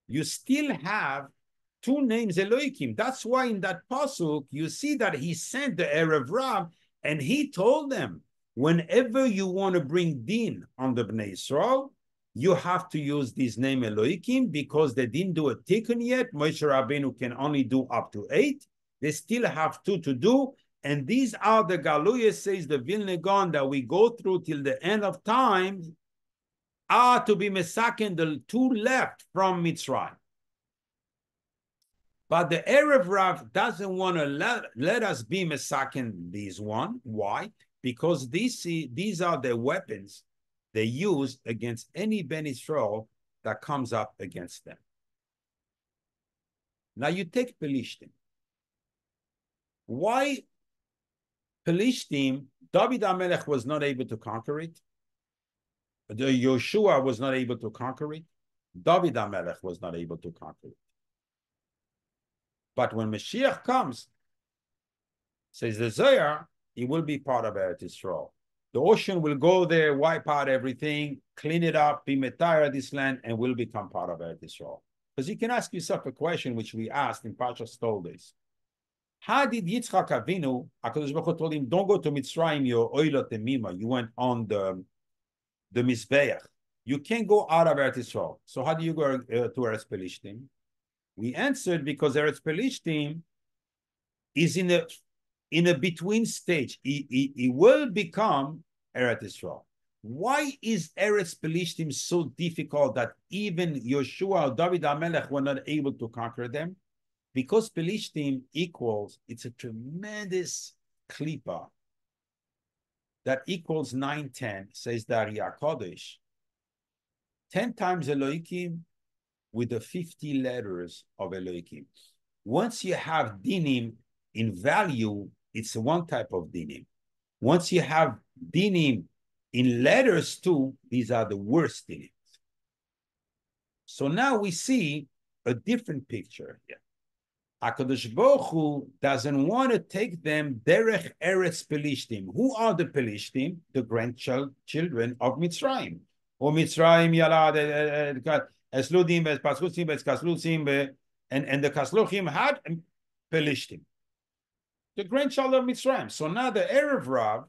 You still have 2 names Elohim. That's why in that pasuk, you see that he sent the Erev Rav, and he told them, whenever you want to bring din on the Bnei Yisrael, you have to use this name Elohim, because they didn't do a tikkun yet. Moshe Rabbeinu can only do up to 8. They still have 2 to do. And these are the Galuyas, says the Vilna Gaon, that we go through till the end of time, are to be mesaken, the 2 left from Mitzrayim. But the Erev Rav doesn't want to let us be mesaken these 1. Why? Because these are the weapons they use against any Bnei Yisrael that comes up against them. Now you take Pelishtim. Why Pelishtim? David HaMelech was not able to conquer it. Yoshua was not able to conquer it. David HaMelech was not able to conquer it. But when Mashiach comes, says the Zohar, he will be part of Eretz Yisrael. The ocean will go there, wipe out everything, clean it up, be metayar this land, and will become part of Eretz Yisrael. Because you can ask yourself a question which we asked in Parasha days. How did Yitzchak Avinu, HaKadosh Baruch Hu told him, don't go to Mitzrayim, your oila temima. You went on the Mizbeach. You can't go out of Eretz Yisrael. So how do you go to Eretz Pelishtim? We answered, because Eretz Pelishtim is in a between stage. He will become Eretz Yisrael. Why is Eretz Pelishtim so difficult that even Yoshua or David HaMelech were not able to conquer them? Because Pelishtim equals, it's a tremendous klipa that equals 910, says the Ari HaKodesh. 10 times Elohim with the 50 letters of Elohim. Once you have dinim in value, it's one type of dinim. Once you have dinim in letters too, these are the worst dinim. So now we see a different picture here. HaKadosh Baruch Hu doesn't want to take them derech eretz Pelishtim. Who are the Pelishtim? The grandchildren of Mitzrayim. Or Mitzrayim yalad esludim pasklusim kaslusim, and the kasluchim had Pelishtim, the grandchild of Mitzrayim. So now the Erev Rav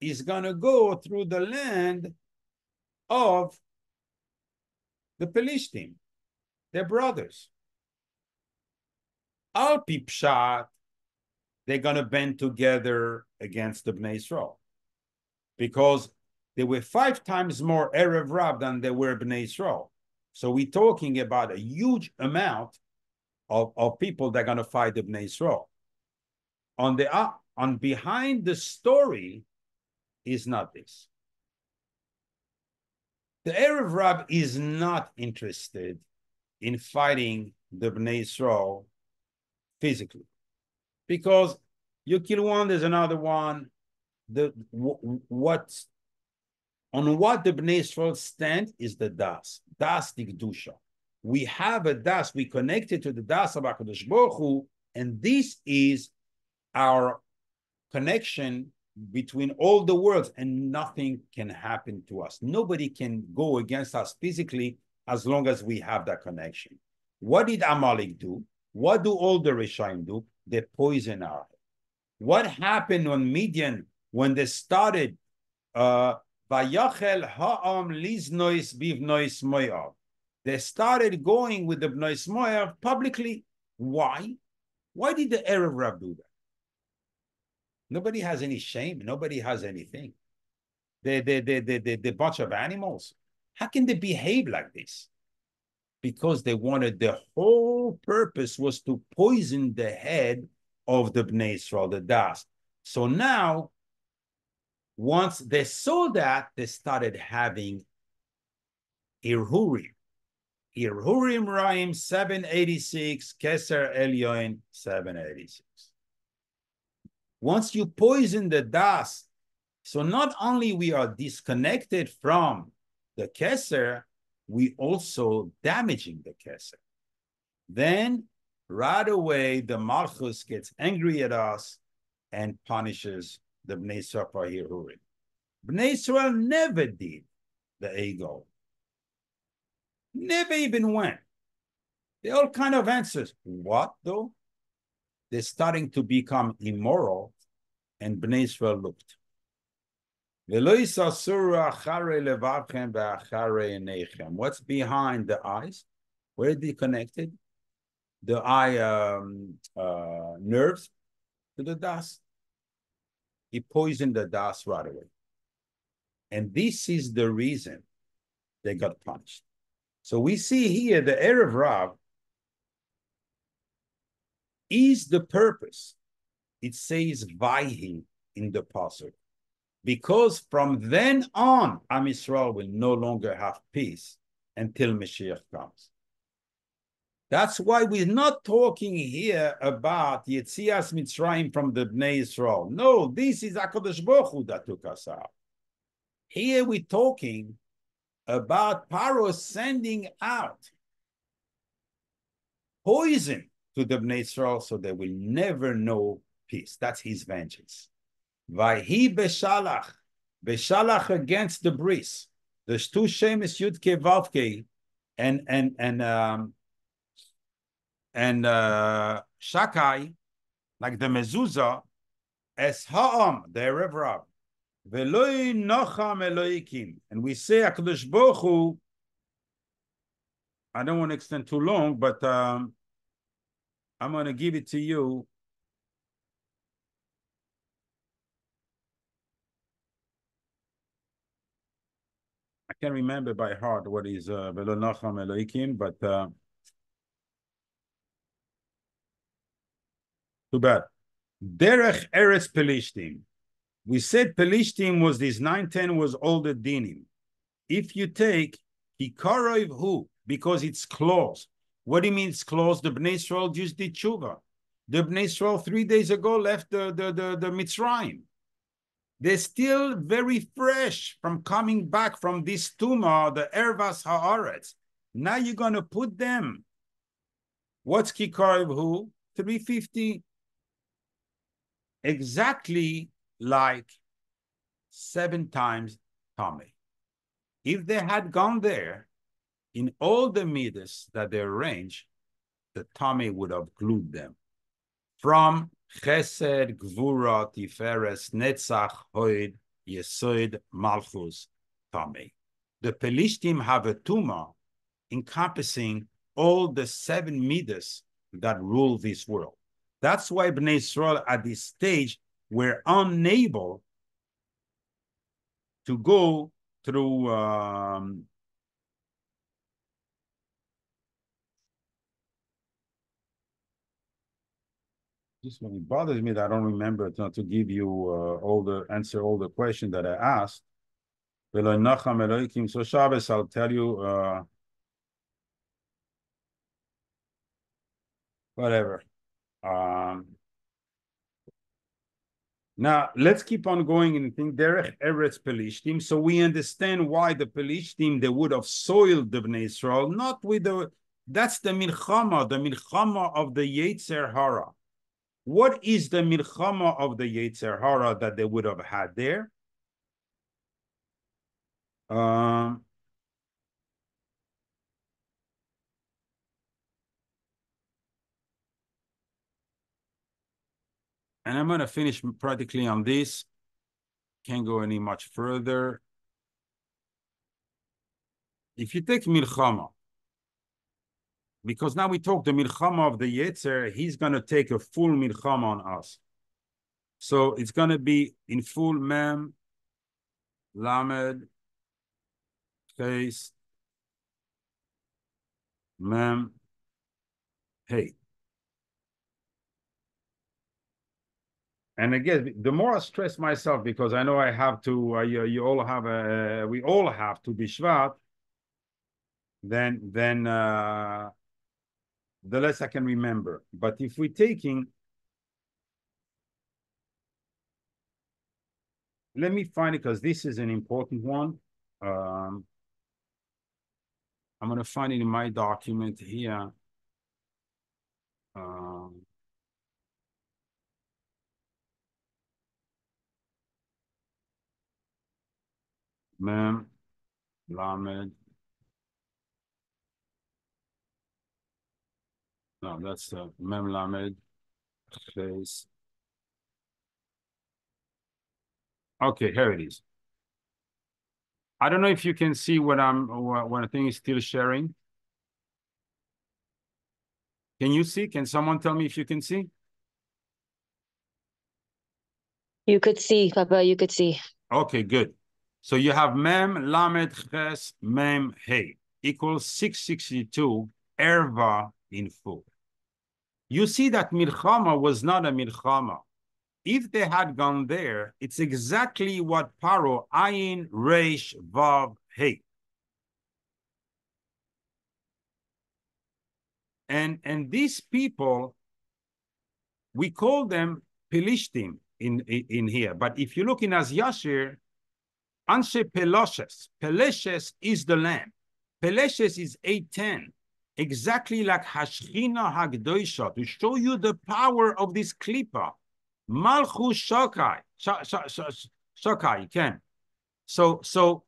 is going to go through the land of the Pelishtim, their brothers. Al pi pshat, they're going to band together against the Bnei Yisrael, because there were 5 times more Erev Rav than there were Bnei Yisrael. So we're talking about a huge amount of people that are going to fight the Bnei Yisrael. On behind the story is not this. The Erev Rav is not interested in fighting the Bnei Yisrael physically, because you kill one, there's another one. On what the Bnei Yisrael stand is the das Digdusha. We have a das, we connected to the das of HaKadosh Baruch Hu, and this is our connection between all the worlds, and nothing can happen to us. Nobody can go against us physically as long as we have that connection. What did Amalek do? What do all the Rishaim do? They poison our head. What happened on Midian when they started Vayachel ha'am liznois bivnois moav? They started going with the Bnei Moav publicly. Why? Why did the Erev Rav do that? Nobody has any shame. Nobody has anything. They're bunch of animals. How can they behave like this? Because they wanted, the whole purpose was to poison the head of the Bnei Yisrael, the das. So now, once they saw that, they started having Irhurim. Irhurim Raim 786, Keser Elyon 786. Once you poison the das, so not only we are disconnected from the Keser, we also damaging the Kesed. Then right away, the Malchus gets angry at us and punishes the Bnei Yisrael for Hirurim. Bnei Yisrael never did the ego. Never even went. They all kind of answers. What though? They're starting to become immoral, and Bnei Yisrael looked. What's behind the eyes? Where are they connected? The eye nerves to the dust. He poisoned the dust right away. And this is the reason they got punished. So we see here the Erev Rav is the purpose. It says VAYEHI in the Pasuk. Because from then on, Am Yisrael will no longer have peace until Mashiach comes. That's why we're not talking here about Yetzias Mitzrayim from the Bnei Yisrael. No, this is HaKadosh Baruch Hu that took us out. Here we're talking about Pharaoh sending out poison to the Bnei Yisrael so they will never know peace. That's his vengeance. VAYEHI בשלח, בשלח against the bris. There's two Shemes Yud Ke Vav Ke and Shakai, like the mezuzah, as ha'am, the Erev Rav. Veloi nocham Eloikim. And we say HaKadosh Baruch Hu, I don't want to extend too long, but I'm going to give it to you. I can't remember by heart what is Velo Nacham Eloikim, but too bad. Derech Eretz Pelishtim. We said Pelishtim was this 910 was all the dinim. If you take Hikaroiv Hu, because it's close. What do you mean it's close? The Bnei Yisrael just did tshuva. The Bnei Yisrael 3 days ago left the Mitzrayim. They're still very fresh from coming back from this tumah, the Ervas Haaretz. Now you're going to put them. What's Kikarev Hu? 350. Exactly like 7 times Tommy. If they had gone there, in all the midas that they arranged, the Tommy would have glued them. From Chesed, Gvura, Tiferes, Netzach, Hoid, Yesod, Malchus, Tamei. The Pelishtim have a tumah encompassing all the 7 midas that rule this world. That's why Bnei Yisrael at this stage were unable to go through just when it bothers me that I don't remember to give you answer all the questions that I asked. So Shabbos, I'll tell you whatever. Now let's keep on going and think Derech Eretz Pelishtim. So we understand why the Pelishtim they would have soiled the Bnei Yisrael, not with that's the milchama of the Yetzer Hara. What is the milchama of the Yetzer Hara that they would have had there? And I'm going to finish practically on this. Can't go any much further. If you take milchama, because now we talk the milchama of the Yetzer, he's going to take a full milchama on us. So it's going to be in full mem, lamed, face, mem, hey. And again, the more I stress myself, because I know I have to, you all have we all have to be Shvat, then the less I can remember. But if we're taking, let me find it because this is an important one. I'm going to find it in my document here. Mem, Lamed. No, that's Mem, Lamed, Ches. Okay, here it is. I don't know if you can see what I think is still sharing. Can you see? Can someone tell me if you can see? You could see, Papa, you could see. Okay, good. So you have Mem, Lamed, Ches, Mem, Hey equals 662 erva in full. You see that milchama was not a milchama. If they had gone there, it's exactly what Pharaoh, Ayin, Reish, Vav, Hey. And these people, we call them Pelishtim in here. But if you look in Az Yashir, Anshe Peloshes. Peleshes is the land. Peleshes is 810. Exactly like Hashchina Hagdoisha, to show you the power of this Klippa. Malchus Shokai. Shokai, can. So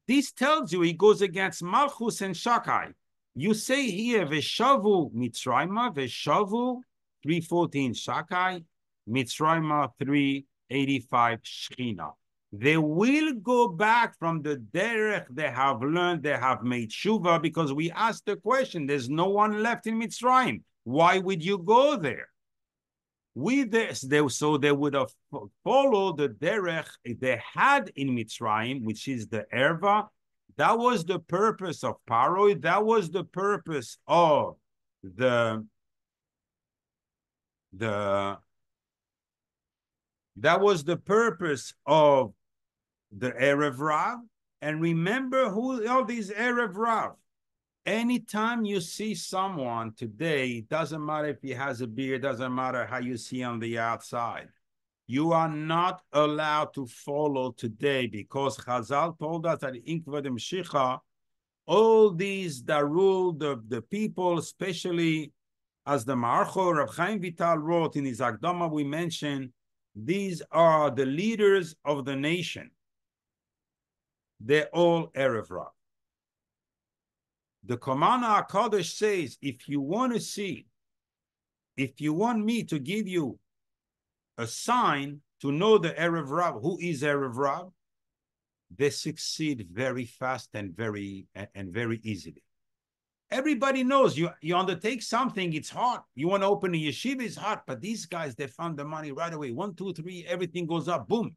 this tells you it goes against Malchus and Shokai. You say here, Veshavu Mitzrayma, Veshavu 314 Shakai, Mitzrayma 385 Shechina. They will go back from the derech they have learned, they have made tshuva, because we asked the question, there's no one left in Mitzrayim. Why would you go there? So they would have followed the derech they had in Mitzrayim, which is the erva. That was the purpose of Pharaoh. That was the purpose of that was the purpose of the Erev Rav. And remember who are these Erev Rav? Anytime you see someone today, it doesn't matter if he has a beard, doesn't matter how you see on the outside. You are not allowed to follow today, because Chazal told us that in Inkvadim Shicha, all these that rule the people, especially as the Marcho Rav Chaim Vital wrote in his Akdama, we mentioned, these are the leaders of the nation. They're all Erev Rav. The Komana HaKadosh says, if you want me to give you a sign to know the Erev Rav, who is Erev Rav, they succeed very fast and very easily. Everybody knows you undertake something, it's hard. You want to open a yeshiva, it's hard. But these guys, they found the money right away. 1, 2, 3, everything goes up, boom.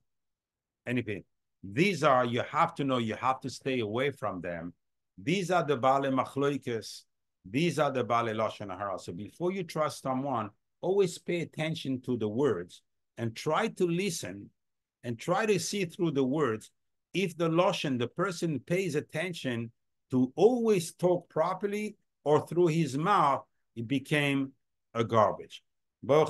Anyway, these are, you have to know, you have to stay away from them. These are the Bale Machloikes. These are the Bale Lashon Hara. So before you trust someone, always pay attention to the words and try to listen and try to see through the words. If the Lashon, the person pays attention to always talk properly, or through his mouth, it became a garbage. Remember,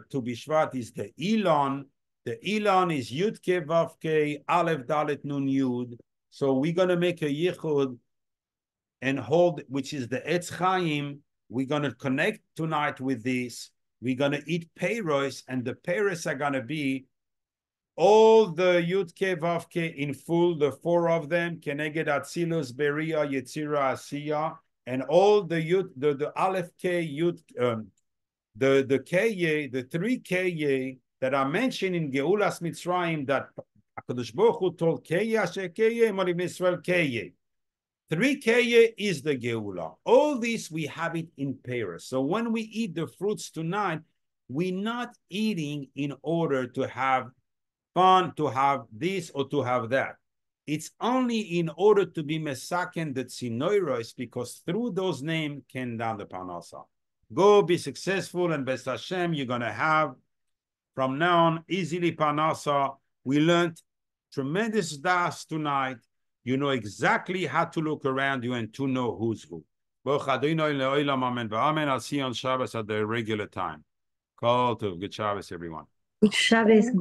Tu Bishvat is the Elon. The Elon is Yud Ke Vav Ke Aleph Dalet Nun Yud. So we're going to make a Yichud and hold, which is the Etz Chaim. We're going to connect tonight with this. We're going to eat peiros, and the peiros are going to be all the Yud Ke Vav Ke in full, the 4 of them, Keneged Atzilus, Beria, Yetzira, Asiya, and all the Yud, the Aleph Ke Yud, the Keye, the 3 Keye, that are mentioned in Geulas Mitzrayim, that HaKadosh Baruch Hu told Keye, Asher Keye, Bnei Yisrael Keye. 3 Keye is the Geula. All this, we have it in pairs. So when we eat the fruits tonight, we're not eating in order to have fun, to have this or to have that. It's only in order to be Mesaken the Tzinoiros, because through those names came down the Parnasa. Go be successful, and B'ez Hashem, you're going to have from now on, easily Parnasa. We learned tremendous das tonight. You know exactly how to look around you and to know who's who. I'll see you on Shabbos at the regular time. Call to good Shabbos, everyone. Shabbos.